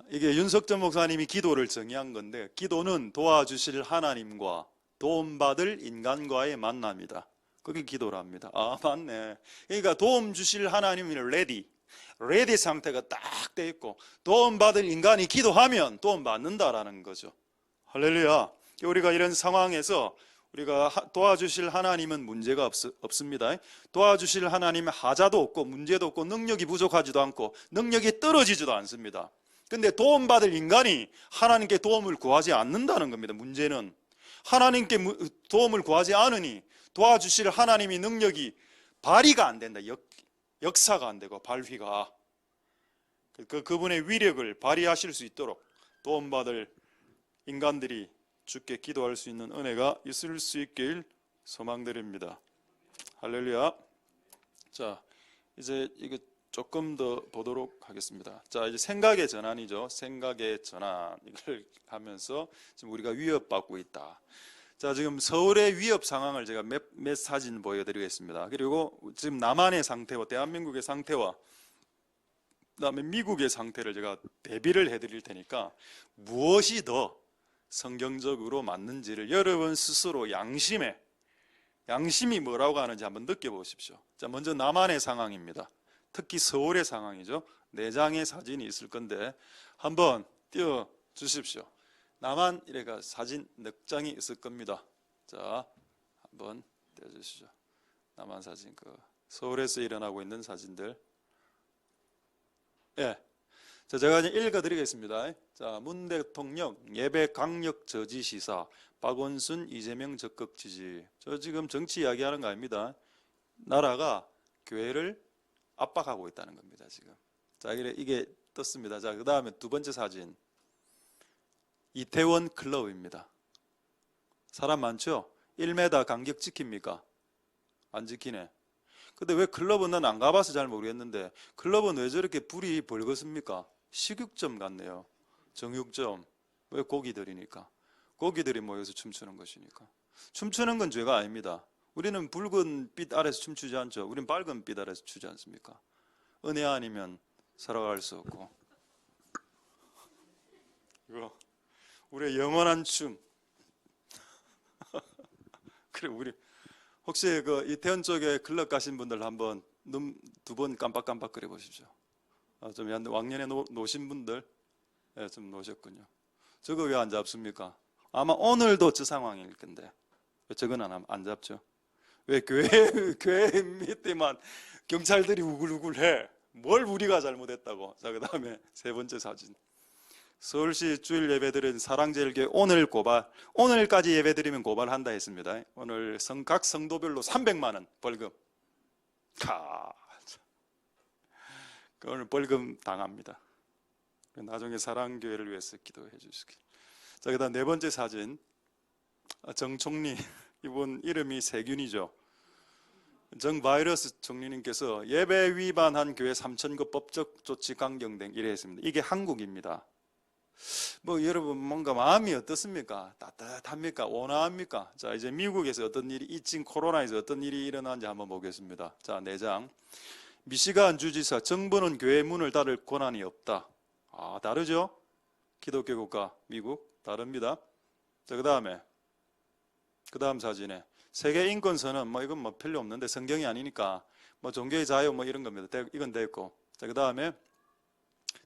이게 윤석전 목사님이 기도를 정의한 건데, 기도는 도와주실 하나님과 도움받을 인간과의 만남이다. 그게 기도랍니다. 아, 맞네. 그러니까 도움 주실 하나님은 레디 상태가 딱 돼 있고, 도움받을 인간이 기도하면 도움받는다라는 거죠. 할렐루야. 우리가 이런 상황에서 우리가 도와주실 하나님은 문제가 없습니다. 도와주실 하나님은 하자도 없고 문제도 없고 능력이 부족하지도 않고 능력이 떨어지지도 않습니다. 근데 도움받을 인간이 하나님께 도움을 구하지 않는다는 겁니다. 문제는 하나님께 도움을 구하지 않으니 도와주실 하나님의 능력이 발휘가 안 된다. 역사가 안 되고 발휘가. 그분의 위력을 발휘하실 수 있도록 도움받을 인간들이 주께 기도할 수 있는 은혜가 있을 수 있길 소망드립니다. 할렐루야. 자, 이제 이거 조금 더 보도록 하겠습니다. 자, 이제 생각의 전환이죠. 생각의 전환. 이걸 하면서 지금 우리가 위협받고 있다. 자, 지금 서울의 위협 상황을 제가 몇 사진 보여드리겠습니다. 그리고 지금 남한의 상태와 대한민국의 상태와 그다음에 미국의 상태를 제가 대비를 해드릴 테니까 무엇이 더 성경적으로 맞는지를 여러분 스스로 양심이 뭐라고 하는지 한번 느껴보십시오. 자, 먼저 남한의 상황입니다. 특히 서울의 상황이죠. 4장의 사진이 있을 건데 한번 띄워 주십시오. 남한 이래가 사진 4장이 있을 겁니다. 자, 한번 띄워 주시죠. 남한 사진, 서울에서 일어나고 있는 사진들. 예. 자, 제가 이제 읽어드리겠습니다. 자, 문 대통령 예배 강력 저지 시사, 박원순 이재명 적극 지지. 저 지금 정치 이야기하는 거 아닙니다. 나라가 교회를 압박하고 있다는 겁니다. 지금. 자, 이게 떴습니다. 자, 그 다음에 두 번째 사진. 이태원 클럽입니다. 사람 많죠? 1m 간격 지킵니까? 안 지키네. 근데 왜 클럽은 난 안 가봐서 잘 모르겠는데, 클럽은 왜 저렇게 불이 벌겋습니까? 식육점 같네요. 정육점. 왜? 고기들이니까. 고기들이 모여서 춤추는 것이니까. 춤추는 건 죄가 아닙니다. 우리는 붉은 빛 아래서 춤추지 않죠. 우리는 밝은 빛 아래서 추지 않습니까? 은혜 아니면 살아갈 수 없고, 이거 우리의 영원한 춤. 그래, 우리 혹시 그 이태원 쪽에 클럽 가신 분들 한번 눈 두 번 깜빡깜빡 그려 보십시오. 좀 왕년에 노신 분들, 예, 좀 노셨군요. 저거 왜 안 잡습니까? 아마 오늘도 저 상황일 건데 왜 저건 안 잡죠? 왜 교회 밑에만 경찰들이 우글우글해? 뭘 우리가 잘못했다고? 자, 그 다음에 세 번째 사진. 서울시 주일 예배드린 사랑제일교회 오늘까지 예배드리면 고발한다 했습니다. 오늘 각 성도별로 300만 원 벌금. 오늘 벌금 당합니다. 나중에 사랑교회를 위해서 기도해 주시길. 자, 그다음 네 번째 사진. 정 총리, 이분 이름이 세균이죠. 정 바이러스 총리님께서 예배 위반한 교회 3,000거 법적 조치 강경등 이래 했습니다. 이게 한국입니다. 뭐 여러분 뭔가 마음이 어떻습니까? 따뜻합니까? 온화합니까? 자, 이제 미국에서 어떤 일이, 이 지금 코로나에서 어떤 일이 일어나는지 한번 보겠습니다. 자, 4장. 미시간 주지사, 정부는 교회 문을 닫을 권한이 없다. 다르죠? 기독교 국가 미국 다릅니다. 자, 그 다음 사진에 세계 인권선언, 뭐 이건 뭐 별로 없는데 성경이 아니니까 뭐 종교의 자유 뭐 이런 겁니다. 이건 됐고. 자, 그 다음에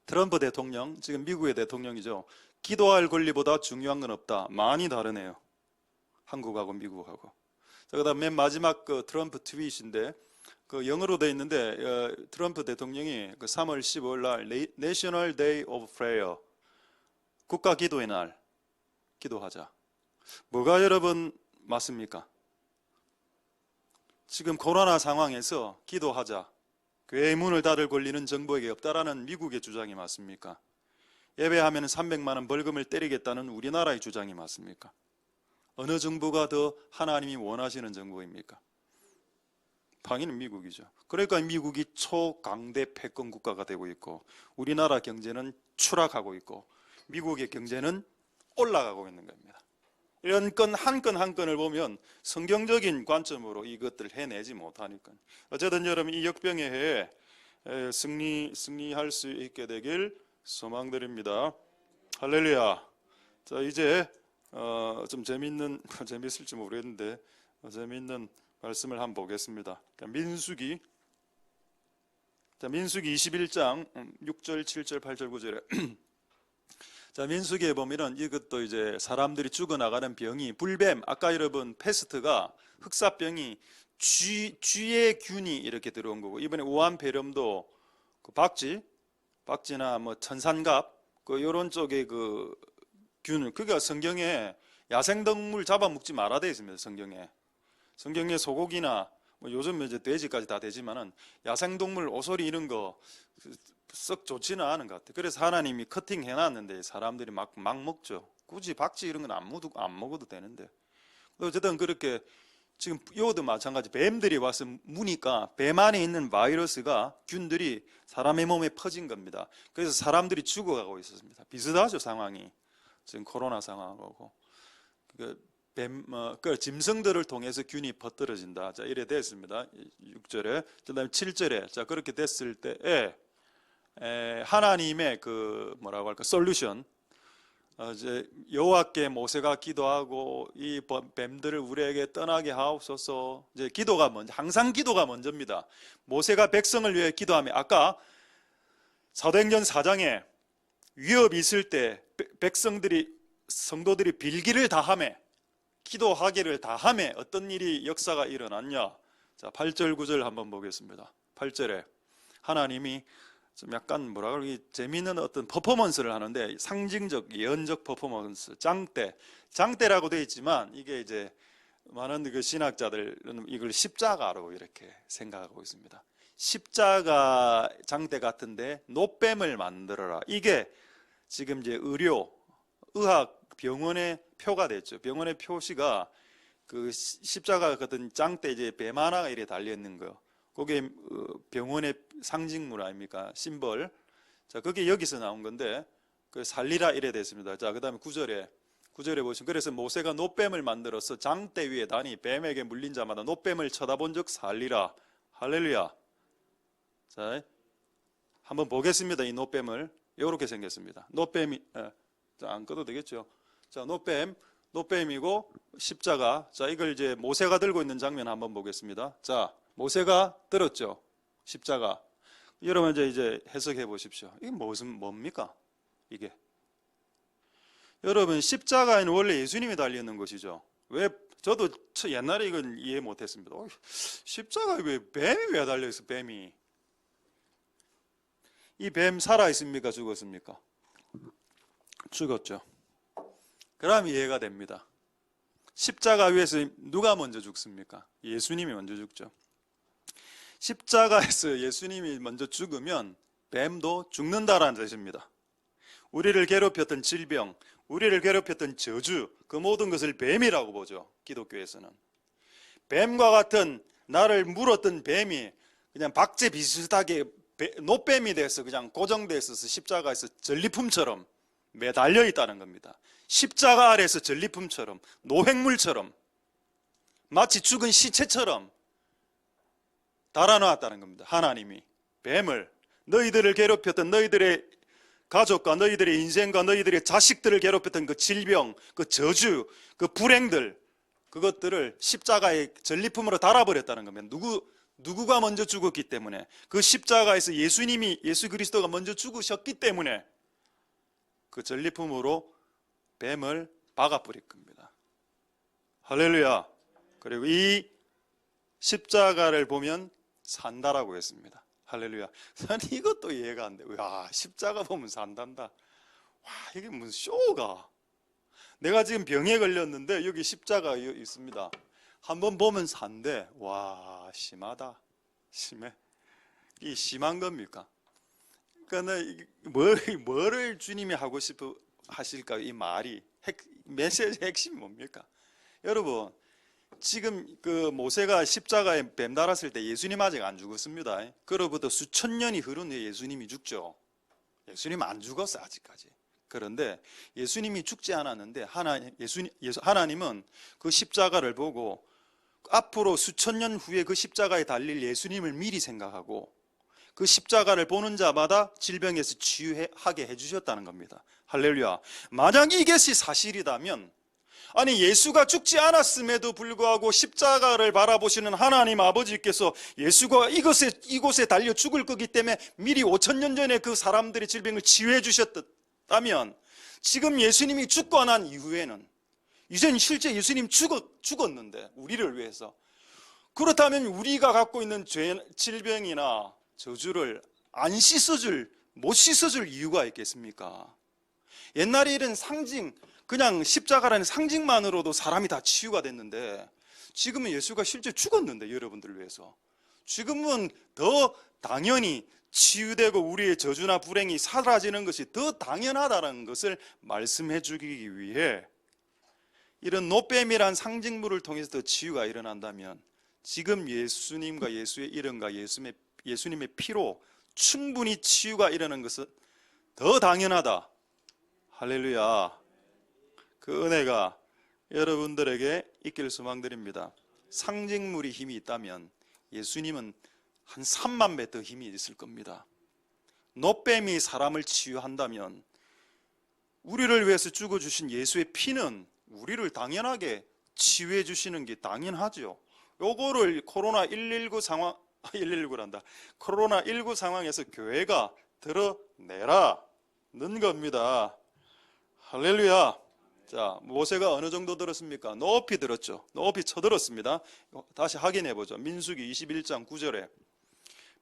트럼프 대통령, 지금 미국의 대통령이죠. 기도할 권리보다 중요한 건 없다. 많이 다르네요. 한국하고 미국하고. 자, 그 다음 맨 마지막 그 트럼프 트윗인데 그 영어로 돼 있는데 트럼프 대통령이 그 3월 15일 날 National Day of Prayer, 국가 기도의 날 기도하자. 뭐가 여러분 맞습니까? 지금 코로나 상황에서 기도하자. 교회의 문을 닫을 권리는 정부에게 없다라는 미국의 주장이 맞습니까? 예배하면 300만 원 벌금을 때리겠다는 우리나라의 주장이 맞습니까? 어느 정부가 더 하나님이 원하시는 정부입니까? 당연히 미국이죠. 그러니까 미국이 초강대 패권 국가가 되고 있고 우리나라 경제는 추락하고 있고 미국의 경제는 올라가고 있는 겁니다. 이런 건 한 건 한 건을 보면 성경적인 관점으로 이것들을 해내지 못하니까. 어쨌든 여러분 이 역병의 해에 승리할 수 있게 되길 소망드립니다. 할렐루야. 자, 이제 좀 재밌을지 모르겠는데 재밌는 말씀을 한번 보겠습니다. 민수기 21장 6절, 7절, 8절, 9절에 자, 민수기에 보면은 이것도 이제 사람들이 죽어나가는 병이 불뱀, 아까 여러분 패스트가 흑사병이 쥐의 균이 이렇게 들어온 거고 이번에 우한폐렴도 그 박쥐나 뭐 천산갑 그 요런 쪽의 그 균, 그게 성경에 야생동물 잡아먹지 말아 돼 있습니다. 성경에 소고기나 뭐 요즘 이제 돼지까지 다 되지만은 야생동물 오소리 이런 거 썩 좋지는 않은 것 같아요. 그래서 하나님이 커팅 해놨는데 사람들이 막 먹죠. 굳이 박쥐 이런 건 안 먹어도 되는데. 어쨌든 그렇게 지금 이것도 마찬가지. 뱀들이 와서 무니까 뱀 안에 있는 바이러스가 균들이 사람의 몸에 퍼진 겁니다. 그래서 사람들이 죽어가고 있었습니다. 비슷하죠 상황이. 지금 코로나 상황하고. 그 짐승들을 통해서 균이 퍼뜨려진다. 자, 이래 됐습니다. 6절에. 그다음에 7절에. 자, 그렇게 됐을 때에 하나님의 그 뭐라고 할까 솔루션. 이제 여호와께 모세가 기도하고 이 뱀들을 우리에게 떠나게 하옵소서. 이제 기도가 먼저, 항상 기도가 먼저입니다. 모세가 백성을 위해 기도하며 아까 사도행전 4장에 위협이 있을 때 성도들이 빌기를 다하며 기도하기를 다하며 어떤 일이 역사가 일어났냐. 자, 8절 9절 한번 보겠습니다. 8절에 하나님이 좀 약간 뭐라 그러기 재미있는 어떤 퍼포먼스를 하는데 상징적 예언적 퍼포먼스, 장대라고 되어 있지만 이게 이제 많은 그 신학자들은 이걸 십자가로 이렇게 생각하고 있습니다. 십자가 장대 같은데 노뱀을 만들어라. 이게 지금 이제 의학 병원의 표가 됐죠. 병원의 표시가 그 십자가 같은 장대 이제 뱀 하나가 이렇게 달려 있는 거. 그게 병원의 상징물 아닙니까? 심벌. 자, 그게 여기서 나온 건데 그 살리라 이래 됐습니다. 자, 그다음에 9절에 보시면 그래서 모세가 노뱀을 만들어서 장대 위에 다니 뱀에게 물린 자마다 노뱀을 쳐다본 적 살리라. 할렐루야. 자, 한번 보겠습니다. 이 노뱀을 이렇게 생겼습니다. 노뱀이 안 꺼도 되겠죠? 자, 노뱀이고 십자가. 자, 이걸 이제 모세가 들고 있는 장면 한번 보겠습니다. 자, 모세가 들었죠. 십자가. 여러분 이제 해석해 보십시오. 이게 뭡니까? 이게. 여러분 십자가에는 원래 예수님이 달려 있는 것이죠. 왜 저도 옛날에 이건 이해 못 했습니다. 십자가에 왜 뱀이 왜 달려 있어? 뱀이. 이 뱀 살아 있습니까? 죽었습니까? 죽었죠. 그럼 이해가 됩니다. 십자가 위에서 누가 먼저 죽습니까? 예수님이 먼저 죽죠. 십자가에서 예수님이 먼저 죽으면 뱀도 죽는다라는 뜻입니다. 우리를 괴롭혔던 질병, 우리를 괴롭혔던 저주, 그 모든 것을 뱀이라고 보죠. 기독교에서는. 뱀과 같은 나를 물었던 뱀이 그냥 박제 비슷하게 노뱀이 돼서 그냥 고정되어 있어서 십자가에서 전리품처럼 매달려 있다는 겁니다. 십자가 아래에서 전리품처럼, 노획물처럼, 마치 죽은 시체처럼 달아놓았다는 겁니다. 하나님이 뱀을, 너희들을 괴롭혔던 너희들의 가족과 너희들의 인생과 너희들의 자식들을 괴롭혔던 그 질병, 그 저주, 그 불행들, 그것들을 십자가의 전리품으로 달아버렸다는 겁니다. 누구가 먼저 죽었기 때문에, 그 십자가에서 예수 그리스도가 먼저 죽으셨기 때문에 그 전리품으로 뱀을 박아버릴 겁니다. 할렐루야. 그리고 이 십자가를 보면 산다라고 했습니다. 할렐루야. 난 이것도 이해가 안 돼. 와, 십자가 보면 산단다. 와, 이게 무슨 쇼가. 내가 지금 병에 걸렸는데 여기 십자가 있습니다. 한번 보면 산대. 와, 심하다. 심해. 이 심한 겁니까? 그러니까 뭐를 주님이 하고 싶어 하실까? 이 말이 메시지 핵심이 뭡니까? 여러분, 지금 그 모세가 십자가에 뱀 달았을 때 예수님 아직 안 죽었습니다. 그로부터 수천 년이 흐른 후에 예수님이 죽죠. 예수님 안 죽었어요, 아직까지. 그런데 예수님이 죽지 않았는데 하나님은 그 십자가를 보고 앞으로 수천 년 후에 그 십자가에 달릴 예수님을 미리 생각하고 그 십자가를 보는 자마다 질병에서 치유하게 해주셨다는 겁니다. 할렐루야. 만약 이것이 사실이라면, 아니 예수가 죽지 않았음에도 불구하고 십자가를 바라보시는 하나님 아버지께서 예수가 이곳에 달려 죽을 거기 때문에 미리 5,000년 전에 그 사람들의 질병을 치유해 주셨다면, 지금 예수님이 죽고 난 이후에는, 이젠 실제 예수님 죽었는데 우리를 위해서, 그렇다면 우리가 갖고 있는 질병이나 저주를 못 씻어줄 이유가 있겠습니까? 옛날에 이런 상징, 그냥 십자가라는 상징만으로도 사람이 다 치유가 됐는데, 지금은 예수가 실제 죽었는데, 여러분들을 위해서 지금은 더 당연히 치유되고 우리의 저주나 불행이 사라지는 것이 더 당연하다는 것을 말씀해 주기 위해 이런 노뱀이란 상징물을 통해서 더 치유가 일어난다면, 지금 예수님과 예수의 이름과 예수님의 피로 충분히 치유가 일어나는 것은 더 당연하다. 할렐루야. 그 은혜가 여러분들에게 있기를 소망드립니다. 상징물이 힘이 있다면 예수님은 한 3만 배 더 힘이 있을 겁니다. 노뱀이 사람을 치유한다면 우리를 위해서 죽어주신 예수의 피는 우리를 당연하게 치유해 주시는 게 당연하죠. 요거를 코로나19 상황에서 교회가 드러내라는 겁니다. 할렐루야. 자, 모세가 어느 정도 들었습니까? 높이 들었죠. 높이 쳐들었습니다. 다시 확인해 보죠. 민수기 21장 9절에,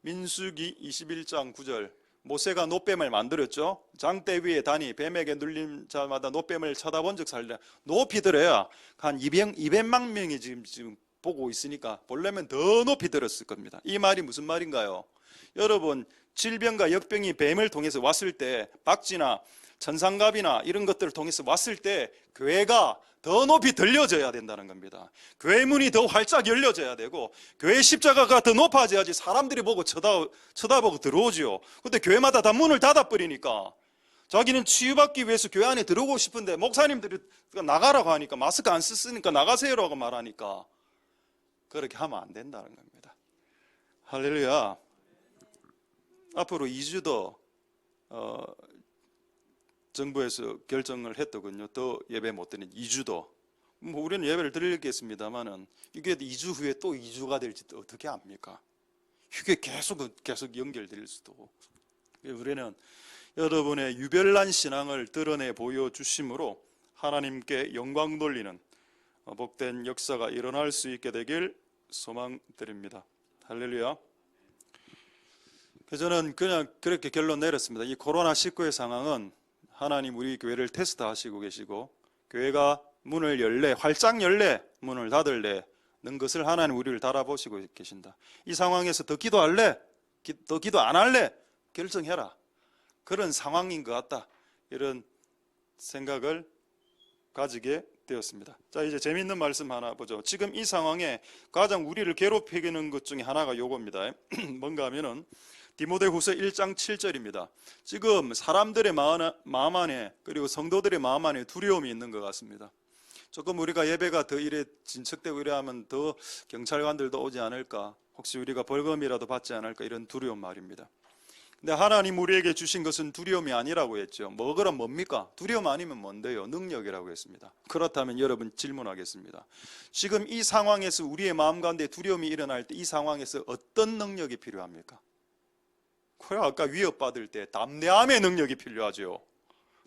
민수기 21장 9절, 모세가 노뱀을 만들었죠. 장대 위에 다니 뱀에게 눌린 자마다 노뱀을 쳐다본 적 살려. 높이 들어야 한 200만 명이 지금 보고 있으니까 보려면 더 높이 들었을 겁니다. 이 말이 무슨 말인가요? 여러분, 질병과 역병이 뱀을 통해서 왔을 때, 박쥐나 천상갑이나 이런 것들을 통해서 왔을 때 교회가 더 높이 들려져야 된다는 겁니다. 교회 문이 더 활짝 열려져야 되고, 교회 십자가가 더 높아져야지 사람들이 보고 쳐다보고 들어오지요. 근데 교회마다 다 문을 닫아버리니까 자기는 치유받기 위해서 교회 안에 들어오고 싶은데 목사님들이 나가라고 하니까, 마스크 안 쓰니까 나가세요라고 말하니까 그렇게 하면 안 된다는 겁니다. 할렐루야. 앞으로 2주 더 정부에서 결정을 했더군요. 더 예배 못 드는 2주 더. 뭐 우리는 예배를 드리겠습니다만은 이게 2주 후에 또 2주가 될지 또 어떻게 압니까? 이게 계속 연결될 수도. 우리는 여러분의 유별난 신앙을 드러내 보여주심으로 하나님께 영광 돌리는 복된 역사가 일어날 수 있게 되길 소망드립니다. 할렐루야. 저는 그냥 그렇게 결론 내렸습니다. 이 코로나19의 상황은 하나님 우리 교회를 테스트하시고 계시고, 교회가 문을 열래, 활짝 열래, 문을 닫을래 는 것을 하나님 우리를 달아보시고 계신다. 이 상황에서 더 기도할래? 더 기도 안 할래? 결정해라. 그런 상황인 것 같다. 이런 생각을 가지게 되었습니다. 자, 이제 재미있는 말씀 하나 보죠. 지금 이 상황에 가장 우리를 괴롭히는 것 중에 하나가 요겁니다. 뭔가 하면은 디모데후서 1장 7절입니다. 지금 사람들의 마음 안에, 그리고 성도들의 마음 안에 두려움이 있는 것 같습니다. 조금 우리가 예배가 더 이래 진척되고 이래 하면 더 경찰관들도 오지 않을까, 혹시 우리가 벌금이라도 받지 않을까, 이런 두려움 말입니다. 근데 하나님 우리에게 주신 것은 두려움이 아니라고 했죠. 그럼 뭡니까? 두려움 아니면 뭔데요? 능력이라고 했습니다. 그렇다면 여러분 질문하겠습니다. 지금 이 상황에서 우리의 마음 가운데 두려움이 일어날 때 이 상황에서 어떤 능력이 필요합니까? 그래, 아까 위협받을 때 담대함의 능력이 필요하죠.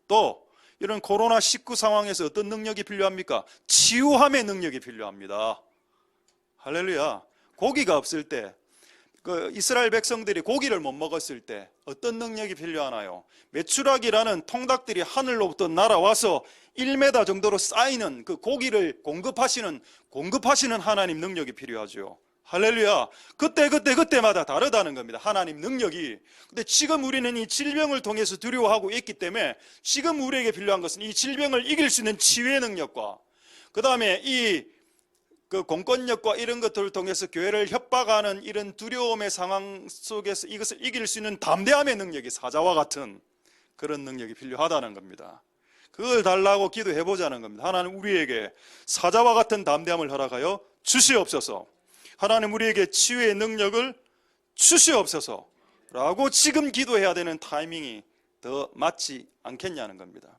또 이런 코로나19 상황에서 어떤 능력이 필요합니까? 치유함의 능력이 필요합니다. 할렐루야. 고기가 없을 때, 이스라엘 백성들이 고기를 못 먹었을 때 어떤 능력이 필요하나요? 메추라기라는 통닭들이 하늘로부터 날아와서 1m 정도로 쌓이는 그 고기를 공급하시는 하나님 능력이 필요하죠. 할렐루야. 그때마다 다르다는 겁니다. 하나님 능력이. 근데 지금 우리는 이 질병을 통해서 두려워하고 있기 때문에 지금 우리에게 필요한 것은 이 질병을 이길 수 있는 치유의 능력과, 그 다음에 그 공권력과 이런 것들을 통해서 교회를 협박하는 이런 두려움의 상황 속에서 이것을 이길 수 있는 담대함의 능력이, 사자와 같은 그런 능력이 필요하다는 겁니다. 그걸 달라고 기도해보자는 겁니다. 하나님 우리에게 사자와 같은 담대함을 허락하여 주시옵소서. 하나님 우리에게 치유의 능력을 주시옵소서 라고 지금 기도해야 되는 타이밍이 더 맞지 않겠냐는 겁니다.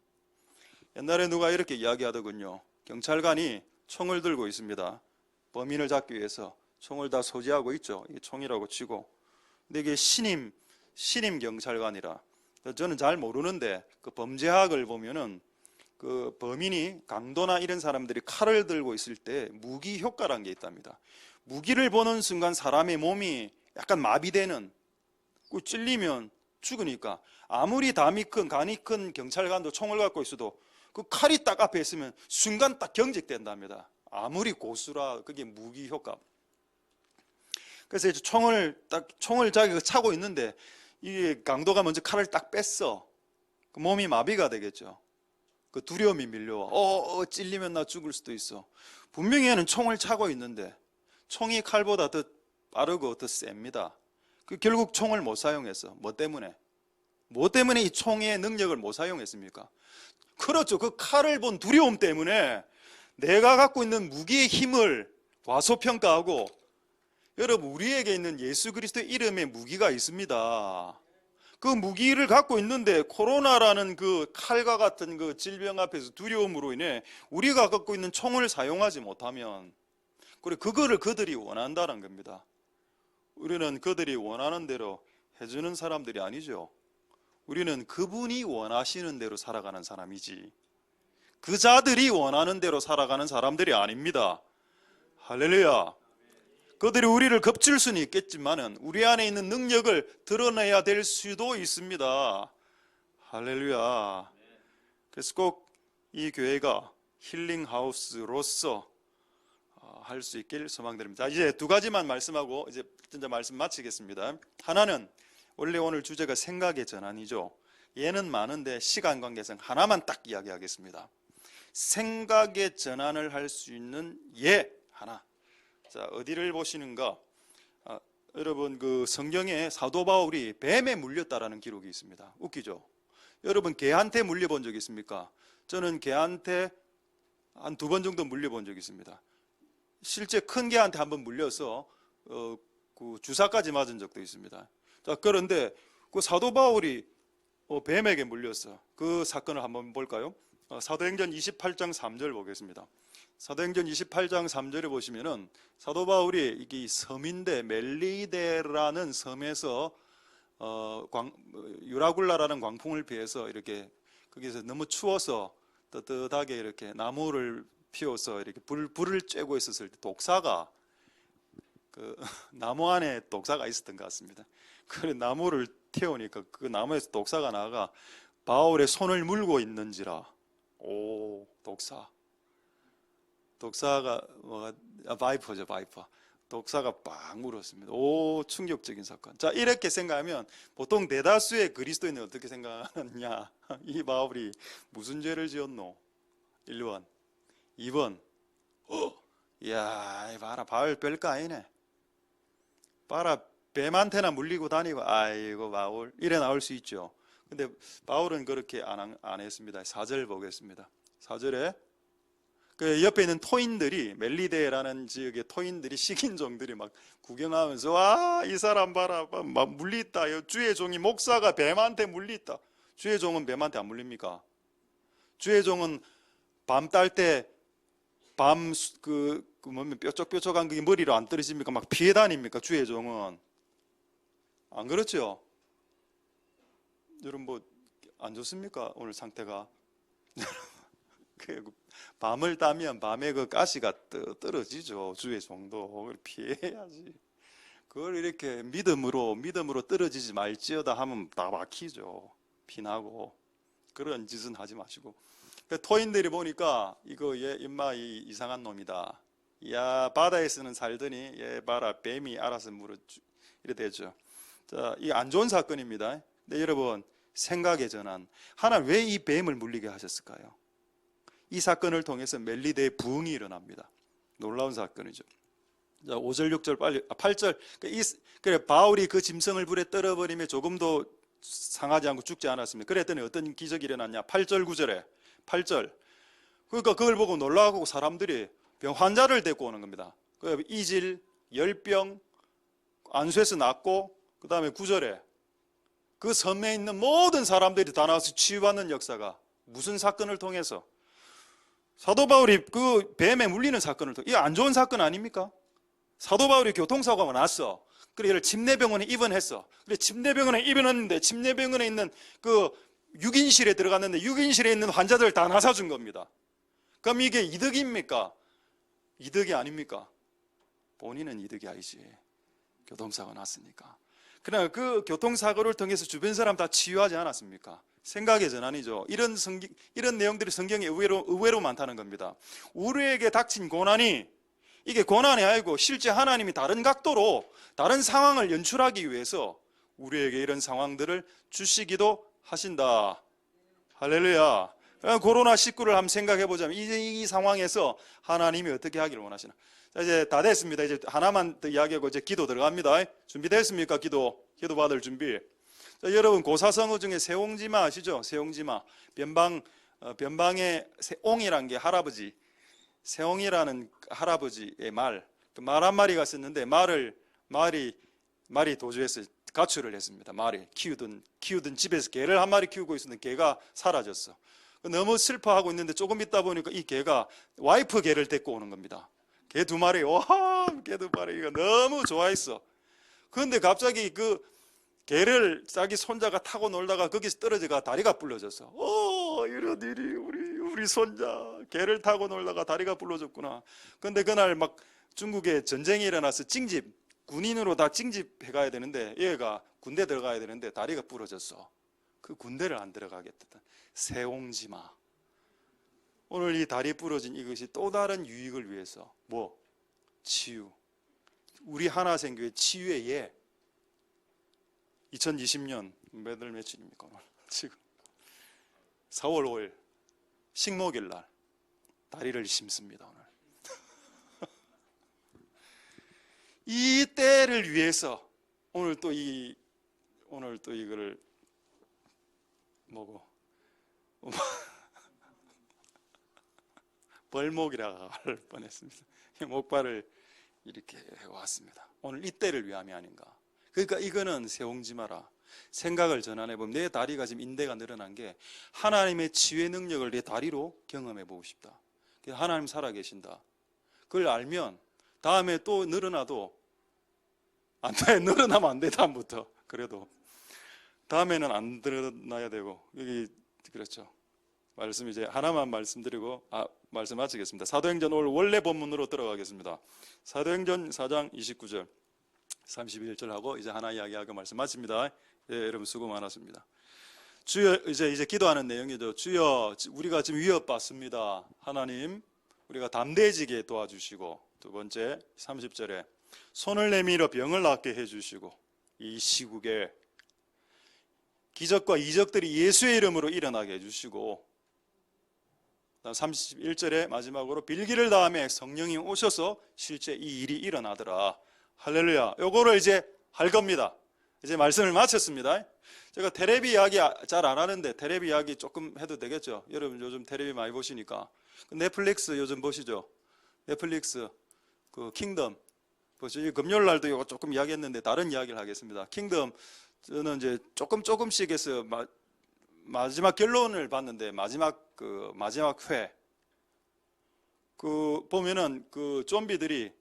옛날에 누가 이렇게 이야기하더군요. 경찰관이 총을 들고 있습니다. 범인을 잡기 위해서 총을 다 소지하고 있죠. 이게 총이라고 치고. 근데 이게 신임 경찰관이라, 저는 잘 모르는데 그 범죄학을 보면은 그 범인이, 강도나 이런 사람들이 칼을 들고 있을 때 무기 효과라는 게 있답니다. 무기를 보는 순간 사람의 몸이 약간 마비되는, 찔리면 죽으니까 아무리 간이 큰 경찰관도 총을 갖고 있어도 그 칼이 딱 앞에 있으면 순간 딱 경직된답니다. 아무리 고수라, 그게 무기 효과. 그래서 이제 총을 자기가 차고 있는데 이 강도가 먼저 칼을 딱 뺐어. 그 몸이 마비가 되겠죠. 그 두려움이 밀려와. 찔리면 나 죽을 수도 있어. 분명히 얘는 총을 차고 있는데 총이 칼보다 더 빠르고 더 셉니다. 결국 총을 못 사용했어. 뭐 때문에 이 총의 능력을 못 사용했습니까? 그렇죠. 그 칼을 본 두려움 때문에 내가 갖고 있는 무기의 힘을 과소평가하고, 여러분 우리에게 있는 예수 그리스도의 이름의 무기가 있습니다. 그 무기를 갖고 있는데 코로나라는 그 칼과 같은 그 질병 앞에서 두려움으로 인해 우리가 갖고 있는 총을 사용하지 못하면, 그리고 그거를 그들이 원한다는 겁니다. 우리는 그들이 원하는 대로 해주는 사람들이 아니죠. 우리는 그분이 원하시는 대로 살아가는 사람이지, 그 자들이 원하는 대로 살아가는 사람들이 아닙니다. 할렐루야. 그들이 우리를 겁줄 수는 있겠지만은 우리 안에 있는 능력을 드러내야 될 수도 있습니다. 할렐루야. 그래서 꼭 이 교회가 힐링하우스로서 할 수 있길 소망드립니다. 이제 두 가지만 말씀하고 이제 진짜 말씀 마치겠습니다. 하나는, 원래 오늘 주제가 생각의 전환이죠. 예는 많은데 시간 관계상 하나만 딱 이야기하겠습니다. 생각의 전환을 할 수 있는 예 하나. 자, 어디를 보시는가? 여러분 그 성경에 사도 바울이 뱀에 물렸다라는 기록이 있습니다. 웃기죠? 여러분 개한테 물려본 적 있습니까? 저는 개한테 한 2번 정도 물려본 적이 있습니다. 실제 큰 개한테 한번 물려서 그 주사까지 맞은 적도 있습니다. 자, 그런데 그 사도 바울이 뱀에게 물렸어. 그 사건을 한번 볼까요? 사도행전 28장 3절 보겠습니다. 사도행전 28장 3절에 보시면은 사도 바울이 이게 섬인데 멜리데라는 섬에서 유라굴라라는 광풍을 피해서 이렇게 거기서 너무 추워서 뜨뜻하게 이렇게 나무를 피워서 이렇게 불을 쬐고 있었을 때 독사가 그 나무 안에 독사가 있었던 것 같습니다. 그래 나무를 태우니까 그 나무에서 독사가 나가 바울의 손을 물고 있는지라. 오, 독사가 바이퍼죠, 바이퍼. 독사가 빡 물었습니다. 오, 충격적인 사건. 자, 이렇게 생각하면 보통 대다수의 그리스도인은 어떻게 생각하느냐? 이 바울이 무슨 죄를 지었노? 1번. 2번. 야, 봐라, 바울 별거 아니네. 봐라, 뱀한테나 물리고 다니고, 아이고, 바울. 이래 나올 수 있죠. 근데 바울은 그렇게 안 했습니다. 4절 보겠습니다. 4절에 그 옆에 있는 토인들이, 멜리데라는 지역의 토인들이, 식인종들이 막 구경하면서, 와, 이 사람 봐라, 막 물리있다. 주의 종이 목사가 뱀한테 물리있다. 주의 종은 뱀한테 안 물립니까? 주의 종은 밤 딸 때 뭡니까 뾰족뾰족한 그게 머리로 안 떨어집니까? 막 피해 다닙니까? 주의 종은 안 그렇죠? 여러분 뭐 안 좋습니까? 오늘 상태가 밤을 따면 밤에 그 가시가 떨어지죠. 주의 종도 그걸 피해야지. 그걸 이렇게 믿음으로 떨어지지 말지어다 하면 다 막히죠. 피나고. 그런 짓은 하지 마시고. 토인들이 보니까 이거 얘 임마 이상한 놈이다. 야, 바다에서는 살더니 얘 봐라 뱀이 알아서 물어 이래 되죠. 자, 이 안 좋은 사건입니다. 근데 여러분 생각의 전환. 하나님 왜 이 뱀을 물리게 하셨을까요? 이 사건을 통해서 멜리데의 부흥이 일어납니다. 놀라운 사건이죠. 자, 5절, 6절 빨리 8절. 그래 바울이 그 짐승을 불에 떨어버리며 조금도 상하지 않고 죽지 않았습니다. 그랬더니 어떤 기적이 일어났냐? 8절, 9절에 8절. 그러니까 그걸 보고 놀라고 사람들이 병 환자를 데리고 오는 겁니다. 그 이질, 열병, 안수에서 낫고 그 다음에 9절에 그 섬에 있는 모든 사람들이 다 나와서 치유받는 역사가 무슨 사건을 통해서? 사도 바울이 그 뱀에 물리는 사건을 통해. 이게 안 좋은 사건 아닙니까? 사도 바울이 교통사고가 났어. 그래 침례병원에 입원했어. 그래 침례병원에 입원했는데 침례병원에 있는 그 6인실에 들어갔는데 6인실에 있는 환자들 다 나사준 겁니다. 그럼 이게 이득입니까? 이득이 아닙니까? 본인은 이득이 아니지. 교통사고가 났으니까. 그러나 그 교통사고를 통해서 주변 사람 다 치유하지 않았습니까? 생각의 전환이죠. 이런 내용들이 성경에 의외로 많다는 겁니다. 우리에게 닥친 고난이 이게 고난이 아니고 실제 하나님이 다른 각도로 다른 상황을 연출하기 위해서 우리에게 이런 상황들을 주시기도 하신다. 할렐루야. 코로나19를 한번 생각해 보자면 이 상황에서 하나님이 어떻게 하기를 원하시나. 자, 이제 다 됐습니다. 이제 하나만 더 이야기하고 이제 기도 들어갑니다. 준비됐습니까? 기도 받을 준비. 자, 여러분 고사성어 중에 세옹지마 아시죠? 세옹지마. 변방의 세옹이란 게 할아버지. 세옹이라는 할아버지의 말. 말 한 마리가 썼는데 말이 도주해서 가출을 했습니다. 말이 키우던 집에서 개를 한 마리 키우고 있었는데 개가 사라졌어. 너무 슬퍼하고 있는데 조금 있다 보니까 이 개가 와이프 개를 데리고 오는 겁니다. 개 2마리, 와, 개 2마리가 너무 좋아했어. 그런데 갑자기 그 개를 자기 손자가 타고 놀다가 거기서 떨어져가 다리가 부러졌어. 이런 일이 우리 손자 개를 타고 놀다가 다리가 부러졌구나. 그런데 그날 막 중국에 전쟁이 일어나서 군인으로 다 징집해 가야 되는데 얘가 군대 들어가야 되는데 다리가 부러졌어. 그 군대를 안 들어가겠다. 세옹지마. 오늘 이 다리 부러진 이것이 또 다른 유익을 위해서 치유. 우리 하나생교회 치유의 예. 2020년 몇월 며칠입니까? 오늘 지금 4월 5일 식목일 날 다리를 심습니다. 오늘 이 때를 위해서 오늘 또 이거를 벌목이라고 할 뻔했습니다. 목발을 이렇게 해왔습니다. 오늘 이 때를 위함이 아닌가. 그러니까 이거는 세옹지마라. 생각을 전환해보면 내 다리가 지금 인대가 늘어난 게 하나님의 치유의 능력을 내 다리로 경험해보고 싶다. 하나님 살아계신다. 그걸 알면 다음에 또 늘어나도 안 돼. 늘어나면 안 돼. 다음부터. 그래도 다음에는 안 늘어나야 되고. 여기 그렇죠. 말씀 이제 하나만 말씀드리고 말씀 마치겠습니다. 사도행전 오늘 원래 본문으로 들어가겠습니다. 사도행전 4장 29절 31절하고 이제 하나 이야기하고 말씀 마칩니다. 예, 여러분 수고 많았습니다. 주여, 이제 기도하는 내용이죠. 주여, 우리가 지금 위협받습니다. 하나님, 우리가 담대해지게 도와주시고, 두 번째 30절에 손을 내밀어 병을 낫게 해주시고, 이 시국에 기적과 이적들이 예수의 이름으로 일어나게 해주시고, 31절에 마지막으로 빌기를 다음에 성령이 오셔서 실제 이 일이 일어나더라. 할렐루야. 요거를 이제 할 겁니다. 이제 말씀을 마쳤습니다. 제가 테레비 이야기 잘 안 하는데 테레비 이야기 조금 해도 되겠죠? 여러분 요즘 테레비 많이 보시니까 넷플릭스 요즘 보시죠? 넷플릭스 그 킹덤 보시죠. 금요일 날도 이거 조금 이야기했는데 다른 이야기를 하겠습니다. 킹덤 저는 이제 조금씩 해서 마지막 결론을 봤는데 마지막 회 그 보면은 그 좀비들이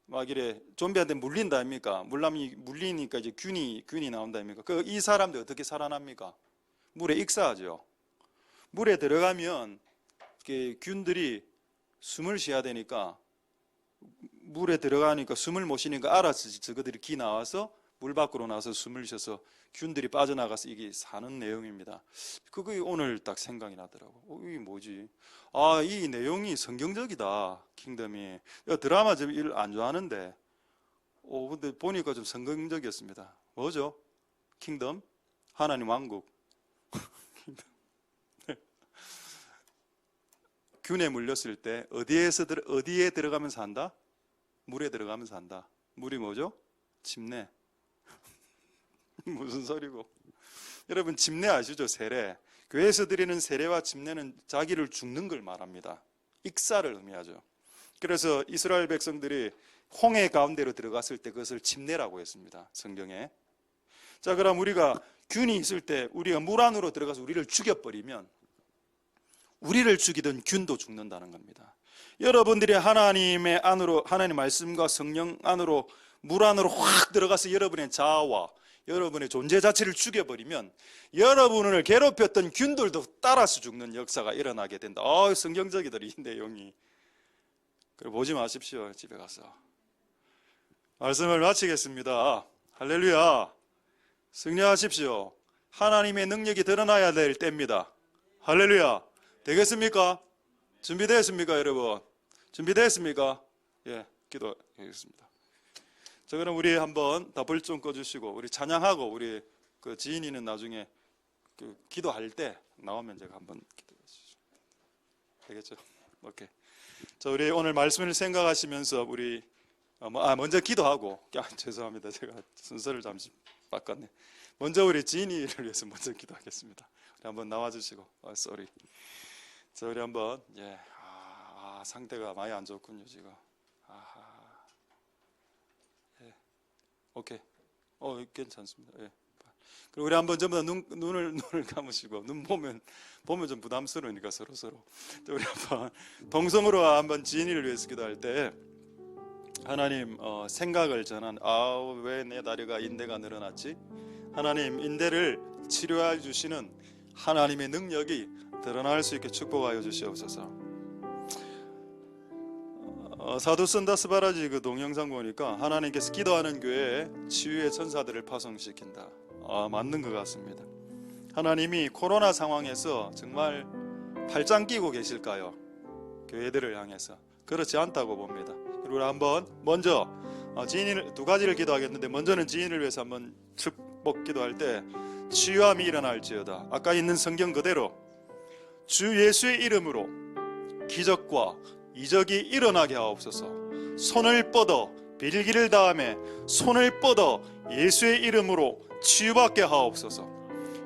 막 이래 좀비한테 물린다 아닙니까? 물리니까 이제 균이 나온다 아닙니까? 이 사람들 어떻게 살아납니까? 물에 익사하죠. 물에 들어가면 균들이 숨을 쉬어야 되니까 물에 들어가니까 숨을 못 쉬니까 알아서 저거들이 기 나와서 물 밖으로 나와서 숨을 쉬어서 균들이 빠져나가서 이게 사는 내용입니다. 그게 오늘 딱 생각이 나더라고. 이게 뭐지? 이 내용이 성경적이다. 킹덤이. 드라마 좀 일 안 좋아하는데 근데 보니까 좀 성경적이었습니다. 뭐죠? 킹덤? 하나님 왕국. 균에 물렸을 때 어디에 들어가면 산다? 물에 들어가면 산다. 물이 뭐죠? 침례. 무슨 소리고? 여러분 침례 아시죠? 세례. 교회에서 드리는 세례와 침례는 자기를 죽는 걸 말합니다. 익사를 의미하죠. 그래서 이스라엘 백성들이 홍해 가운데로 들어갔을 때 그것을 침례라고 했습니다. 성경에. 자, 그럼 우리가 균이 있을 때 우리가 물 안으로 들어가서 우리를 죽여버리면 우리를 죽이던 균도 죽는다는 겁니다. 여러분들이 하나님의 안으로, 하나님 말씀과 성령 안으로, 물 안으로 확 들어가서 여러분의 자아와 여러분의 존재 자체를 죽여버리면 여러분을 괴롭혔던 균들도 따라서 죽는 역사가 일어나게 된다. 성경적이다 이 내용이. 그래 보지 마십시오. 집에 가서. 말씀을 마치겠습니다. 할렐루야. 승리하십시오. 하나님의 능력이 드러나야 될 때입니다. 할렐루야. 되겠습니까? 준비되었습니까, 여러분? 준비되었습니까? 예, 기도하겠습니다. 자, 그럼 우리 한번 다 불 좀 꺼주시고 우리 찬양하고 우리 그 지인이는 나중에 기도할 때 나오면 제가 한번 기도해 주시죠. 되겠죠? 오케이. 자, 우리 오늘 말씀을 생각하시면서 우리 먼저 기도하고 죄송합니다. 제가 순서를 잠시 바꿨네. 먼저 우리 지인이를 위해서 먼저 기도하겠습니다. 우리 한번 나와주시고 쏘리. 자, 우리 한번 상태가 많이 안 좋군요 지금. 오케이. 괜찮습니다. 예. 그리고 우리 한번 전부 다 눈을 감으시고 눈 보면 좀 부담스러우니까 서로. 우리 한번 동성으로 한번 지인이를 위해서 기도할 때 하나님 생각을 전한 왜 내 다리가 인대가 늘어났지? 하나님 인대를 치료해 주시는 하나님의 능력이 드러날 수 있게 축복하여 주시옵소서. 사도 선다스바라지 그 동영상 보니까 하나님께서 기도하는 교회에 치유의 천사들을 파송시킨다. 맞는 것 같습니다. 하나님이 코로나 상황에서 정말 팔짱 끼고 계실까요? 교회들을 향해서. 그렇지 않다고 봅니다. 그리고 한번 먼저 지인을 두 가지를 기도하겠는데 먼저는 지인을 위해서 한번 축복 기도할 때 치유함이 일어날지어다. 아까 있는 성경 그대로 주 예수의 이름으로 기적과 이적이 일어나게 하옵소서. 손을 뻗어 빌기를 다음에 손을 뻗어 예수의 이름으로 치유받게 하옵소서.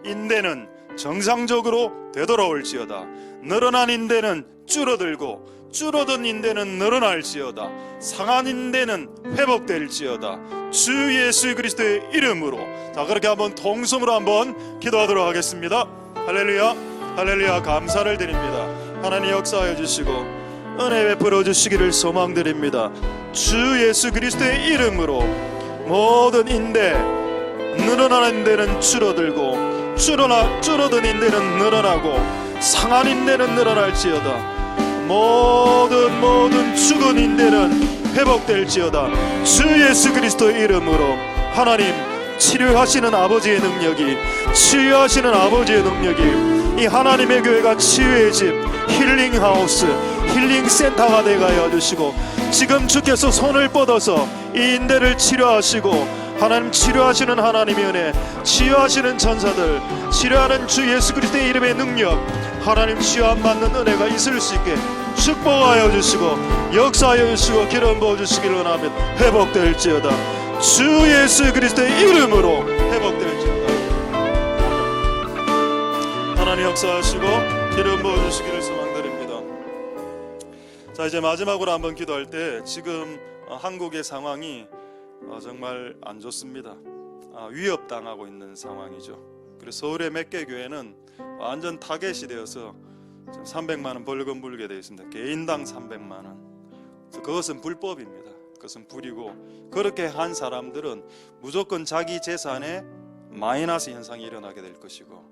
인대는 정상적으로 되돌아올지어다. 늘어난 인대는 줄어들고 줄어든 인대는 늘어날지어다. 상한 인대는 회복될지어다. 주 예수 그리스도의 이름으로. 자, 그렇게 한번 통성으로 한번 기도하도록 하겠습니다. 할렐루야, 할렐루야. 감사를 드립니다. 하나님 역사하여 주시고 은혜 베풀어 주시기를 소망드립니다. 주 예수 그리스도의 이름으로 모든 인대, 늘어나는 인대는 줄어들고 줄어든 인대는 늘어나고 상한 인대는 늘어날지어다. 모든 죽은 인대는 회복될지어다. 주 예수 그리스도의 이름으로. 하나님, 치료하시는 아버지의 능력이, 치유하시는 아버지의 능력이 이 하나님의 교회가 치유의 집, 힐링하우스, 힐링센터가 되게 하여 주시고, 지금 주께서 손을 뻗어서 이 인대를 치료하시고, 하나님 치료하시는 하나님의 은혜, 치유하시는 전사들, 치료하는 주 예수 그리스도의 이름의 능력, 하나님 치유함 받는 은혜가 있을 수 있게 축복하여 주시고 역사하여 주시고 기름 부어 주시기를 원하면 회복될지어다. 주 예수 그리스도의 이름으로 회복될지어다. 하나님 역사하시고 기름 부어 주시기를 소망드립니다. 자, 이제 마지막으로 한번 기도할 때, 지금 한국의 상황이 정말 안 좋습니다. 위협당하고 있는 상황이죠. 그래서 서울의 몇 개 교회는 완전 타겟이 되어서 300만 원 벌금 물게 되어 있습니다. 개인당 300만 원. 그것은 불법입니다. 그것은 불이고, 그렇게 한 사람들은 무조건 자기 재산에 마이너스 현상이 일어나게 될 것이고,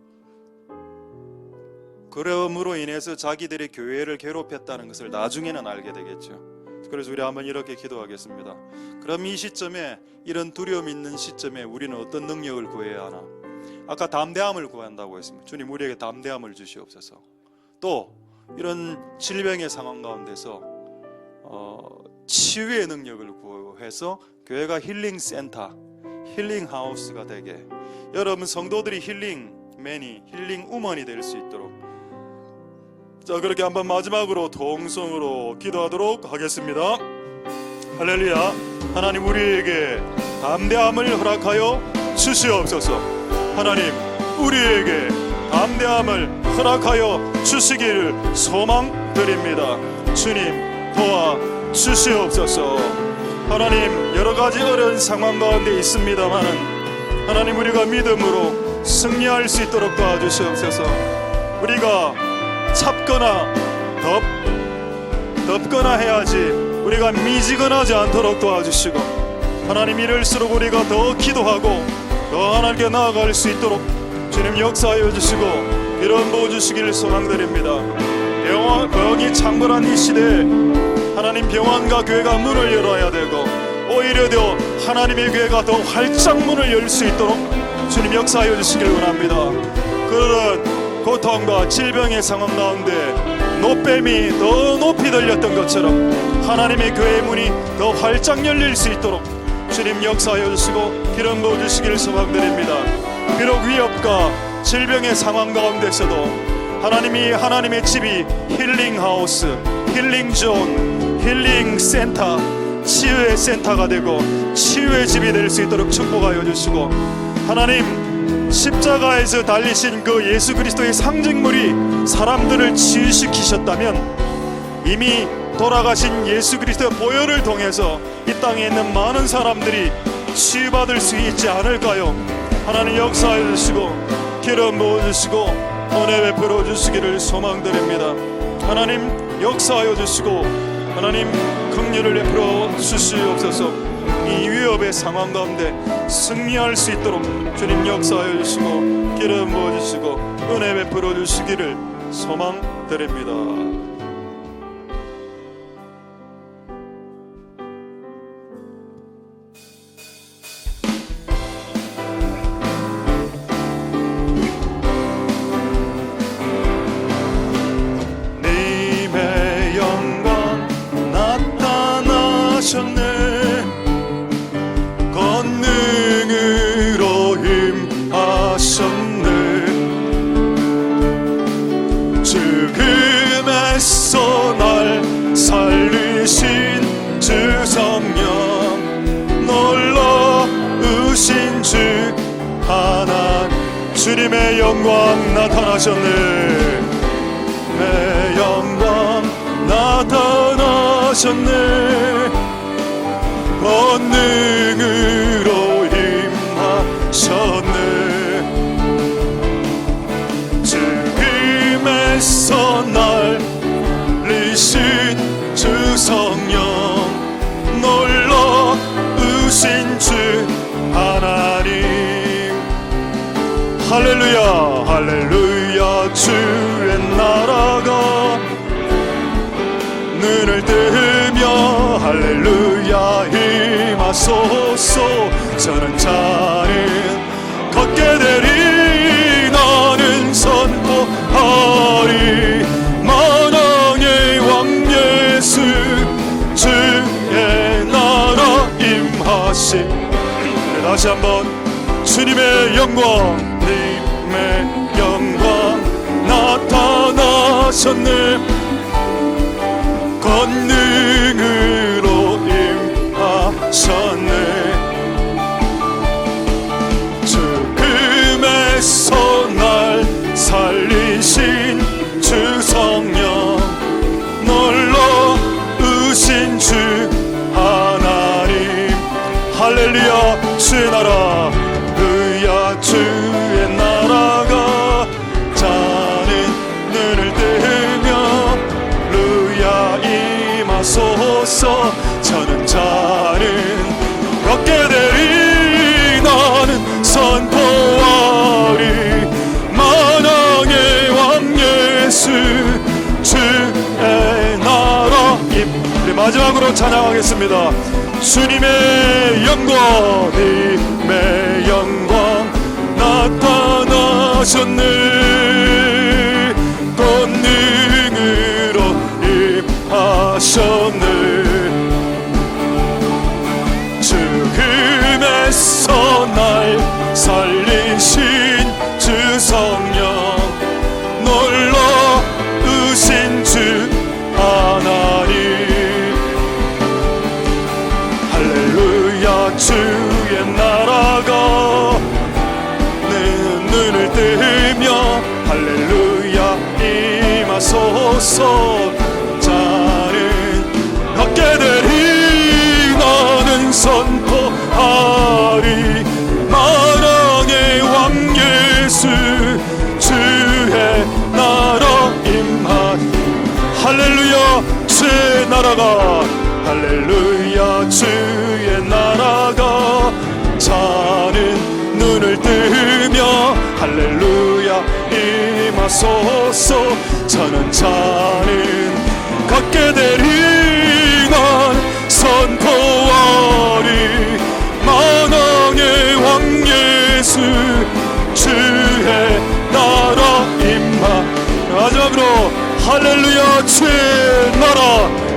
그러므로 인해서 자기들의 교회를 괴롭혔다는 것을 나중에는 알게 되겠죠. 그래서 우리 한번 이렇게 기도하겠습니다. 그럼 이 시점에, 이런 두려움 있는 시점에 우리는 어떤 능력을 구해야 하나? 아까 담대함을 구한다고 했습니다. 주님, 우리에게 담대함을 주시옵소서. 또 이런 질병의 상황 가운데서 치유의 능력을 구해서 교회가 힐링센터, 힐링하우스가 되게, 여러분 성도들이 힐링맨이, 힐링우먼이 될 수 있도록, 자, 그렇게 한번 마지막으로 동성으로 기도하도록 하겠습니다. 할렐루야. 하나님, 우리에게 담대함을 허락하여 주시옵소서. 하나님, 우리에게 담대함을 허락하여 주시기를 소망드립니다. 주님, 도와 주시옵소서. 하나님, 여러가지 어려운 상황 가운데 있습니다마는 하나님, 우리가 믿음으로 승리할 수 있도록 도와주시옵소서. 우리가 찹거나 덥거나 해야지 우리가 미지근하지 않도록 도와주시고, 하나님, 이럴수록 우리가 더 기도하고 더 하나님께 나아갈 수 있도록 주님 역사하여 주시고 이런 부어 주시기를 소망드립니다. 병이 창궐한 이 시대에 하나님, 병원과 교회가 문을 열어야 되고, 오히려 더 하나님의 교회가 더 활짝 문을 열 수 있도록 주님 역사하여 주시기를 원합니다. 그런 고통과 질병의 상황 가운데 노뱀이 더 높이 들렸던 것처럼 하나님의 교회의 문이 더 활짝 열릴 수 있도록 주님 역사하여 주시고 기름 부어 주시기를 소망드립니다. 비록 위협과 질병의 상황 가운데서도 하나님이, 하나님의 집이 힐링하우스, 힐링존, 힐링센터, 치유의 센터가 되고 치유의 집이 될 수 있도록 축복하여 주시고, 하나님, 십자가에서 달리신 그 예수 그리스도의 상징물이 사람들을 치유시키셨다면 이미 돌아가신 예수 그리스도의 보혈을 통해서 이 땅에 있는 많은 사람들이 치유받을 수 있지 않을까요? 하나님 역사해 주시고 기름 부어 주시고 은혜 베풀어 주시기를 소망드립니다. 하나님 역사하여 주시고 하나님 긍휼을 베풀어 주시옵소서. 이 위협의 상황 가운데 승리할 수 있도록 주님 역사하여 주시고 기름 부어 주시고 은혜 베풀어 주시기를 소망드립니다. 권능으로 임하셨네. 죽음에서 날 살리신 주 성령, 놀라우신 주 하나님, 주님의 영광 나타나셨네. 내 영광 나타나셨네. 나타나셨네. 권능으로 임하셨네. 죽음에서 날리신 주 성령, 놀라우신 주 하나님. 할렐루야 할렐루야. 주의 나라가 눈을 뜨며 할렐루야 임하소서. 저는 자는 걷게 되리. 나는 선포하리. 만왕의 왕 예수 주의 나라 임하시. 다시 한번 주님의 영광, 주님의 영광 나타나셨네. 권능으로 임하셨네. 죽음에서 날 살리신 주 성령, 놀라우신 주 하나님. 할렐루야. 주의 나라, 의야 주의 나라가 자는 눈을 뜨며 루야 임하소서. 저는 자는 걷게 되리. 나는 선포하리. 만왕의 왕 예수 주의 나라 임. 우리 마지막으로 찬양하겠습니다. 주님의 영광, 님의 영광 나타나셨네. 권능으로 임하셨네. 죽음에서 날 살리신 주 성령, 놀라우신 주 하나님. 할렐루야. 주의 나라가 내 눈을 뜨며 할렐루야 임하소서. 자는 걷게 되리. 나는 선포하리. 만왕의 왕 예수 주의 나라 임하. 할렐루야. 주의 나라가, 할렐루야 주의 나라가 자는 눈을 뜨며 할렐루야 임하소서. 저는 자는 걷게 되리. 난 선포하리. 만왕의 왕 예수 주의 나라 임하. 마지막으로 할렐루야 주의 나라,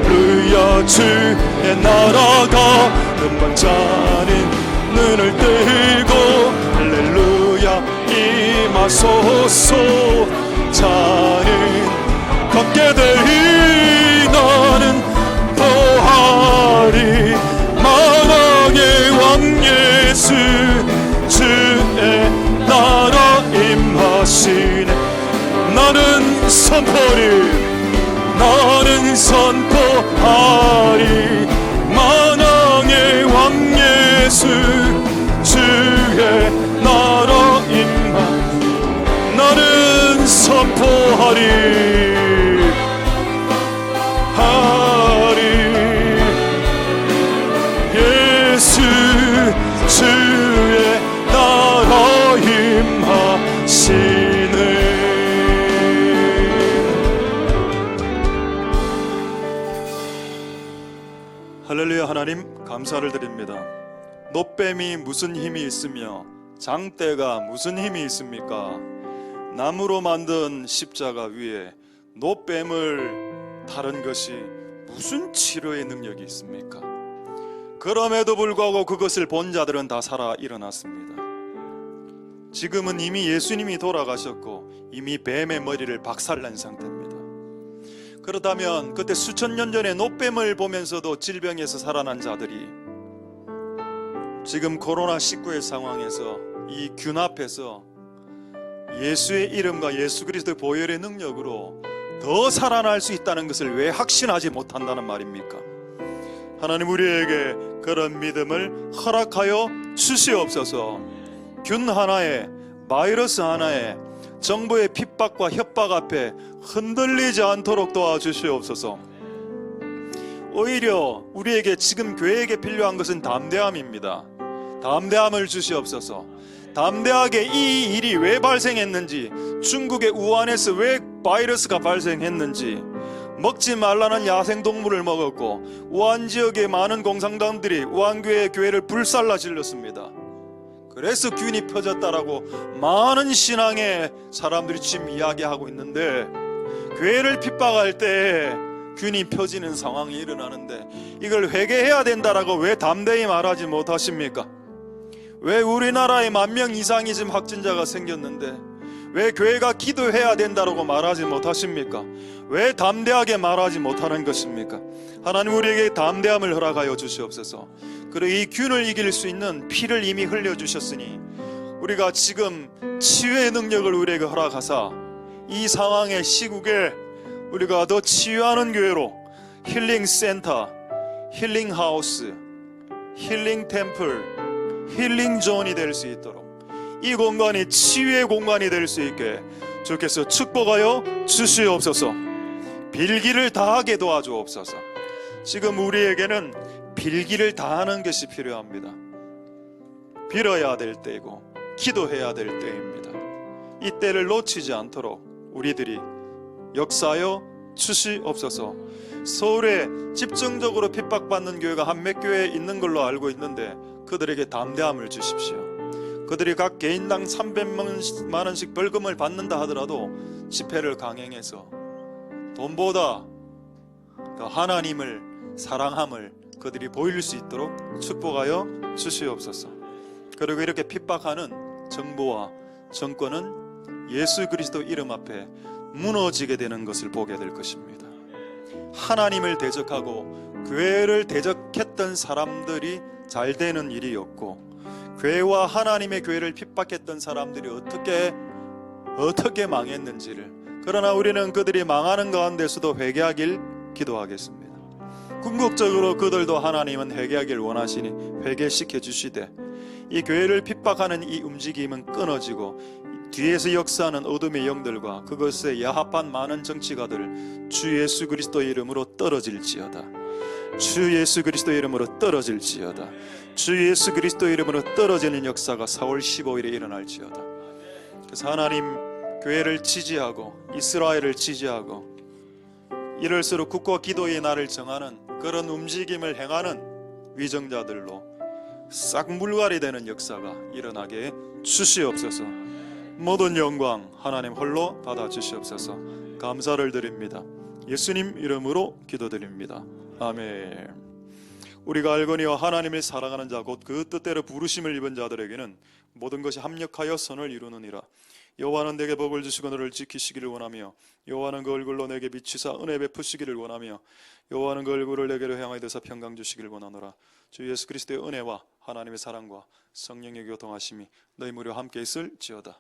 할렐루야 주의 나라가 금방자는 눈을 뜨고 할렐루야 임하소서. 자는 걷게 되리. 나는 보하리. 만왕의 왕 예수 주의 나라 임하시네. 나는 선포하리. 나는 선포하리. 만왕의 왕 예수 주의 나라 임하. 나는 선포하리. 하리. 예수 주의 나라 임하시네. 할렐루야. 하나님 감사를 드립니다. 놋뱀이 무슨 힘이 있으며 장대가 무슨 힘이 있습니까? 나무로 만든 십자가 위에 놋뱀을 다른 것이 무슨 치료의 능력이 있습니까? 그럼에도 불구하고 그것을 본 자들은 다 살아 일어났습니다. 지금은 이미 예수님이 돌아가셨고 이미 뱀의 머리를 박살낸 상태입니다. 그렇다면 그때 수천 년 전에 놋뱀을 보면서도 질병에서 살아난 자들이 지금 코로나19의 상황에서 이 균 앞에서 예수의 이름과 예수 그리스도의 보혈의 능력으로 더 살아날 수 있다는 것을 왜 확신하지 못한다는 말입니까? 하나님 우리에게 그런 믿음을 허락하여 주시옵소서. 균 하나에, 바이러스 하나에, 정부의 핍박과 협박 앞에 흔들리지 않도록 도와주시옵소서. 오히려 우리에게 지금 교회에게 필요한 것은 담대함입니다. 담대함을 주시옵소서. 담대하게 이 일이 왜 발생했는지, 중국의 우한에서 왜 바이러스가 발생했는지, 먹지 말라는 야생동물을 먹었고 우한 지역의 많은 공산당들이 우한교회 교회를 불살라 질렀습니다. 그래서 균이 퍼졌다라고 많은 신앙의 사람들이 지금 이야기하고 있는데, 교회를 핍박할 때 균이 펴지는 상황이 일어나는데 이걸 회개해야 된다라고 왜 담대히 말하지 못하십니까? 왜 우리나라에 10,000명 이상이 지금 확진자가 생겼는데 왜 교회가 기도해야 된다라고 말하지 못하십니까? 왜 담대하게 말하지 못하는 것입니까? 하나님 우리에게 담대함을 허락하여 주시옵소서. 그리고 이 균을 이길 수 있는 피를 이미 흘려주셨으니 우리가 지금 치유의 능력을 우리에게 허락하사 이 상황의 시국에 우리가 더 치유하는 교회로, 힐링 센터, 힐링 하우스, 힐링 템플, 힐링 존이 될 수 있도록, 이 공간이 치유의 공간이 될 수 있게 주께서 축복하여 주시옵소서. 빌기를 다하게 도와주옵소서. 지금 우리에게는 빌기를 다하는 것이 필요합니다. 빌어야 될 때이고 기도해야 될 때입니다. 이 때를 놓치지 않도록 우리들이 역사하여 주시옵소서. 서울에 집중적으로 핍박받는 교회가 한 몇 교회 있는 걸로 알고 있는데 그들에게 담대함을 주십시오. 그들이 각 개인당 300만 원씩 벌금을 받는다 하더라도 집회를 강행해서 돈보다 더 하나님을 사랑함을 그들이 보일 수 있도록 축복하여 주시옵소서. 그리고 이렇게 핍박하는 정부와 정권은 예수 그리스도 이름 앞에 무너지게 되는 것을 보게 될 것입니다. 하나님을 대적하고 교회를 대적했던 사람들이 잘 되는 일이 없고, 교회와 하나님의 교회를 핍박했던 사람들이 어떻게 망했는지를, 그러나 우리는 그들이 망하는 가운데서도 회개하길 기도하겠습니다. 궁극적으로 그들도 하나님은 회개하길 원하시니 회개시켜 주시되, 이 교회를 핍박하는 이 움직임은 끊어지고 뒤에서 역사하는 어둠의 영들과 그것에 야합한 많은 정치가들 주 예수 그리스도의 이름으로 떨어질지어다. 주 예수 그리스도의 이름으로 떨어질지어다. 주 예수 그리스도의 이름으로 떨어지는 역사가 4월 15일에 일어날지어다. 그래서 하나님 교회를 지지하고 이스라엘을 지지하고 이럴수록 국가 기도의 날을 정하는 그런 움직임을 행하는 위정자들로 싹 물갈이 되는 역사가 일어나게 주시옵소서. 모든 영광 하나님 홀로 받아 주시옵소서. 감사를 드립니다. 예수님 이름으로 기도드립니다. 아멘. 우리가 알거니와 하나님을 사랑하는 자 곧 그 뜻대로 부르심을 입은 자들에게는 모든 것이 합력하여 선을 이루느니라. 여호와는 내게 복을 주시고 너를 지키시기를 원하며, 여호와는 그 얼굴로 내게 비치사 은혜 베푸시기를 원하며, 여호와는 그 얼굴을 내게로 향하여 대사 평강 주시기를 원하노라. 주 예수 그리스도의 은혜와 하나님의 사랑과 성령의 교통하심이 너희 무려 함께 있을지어다.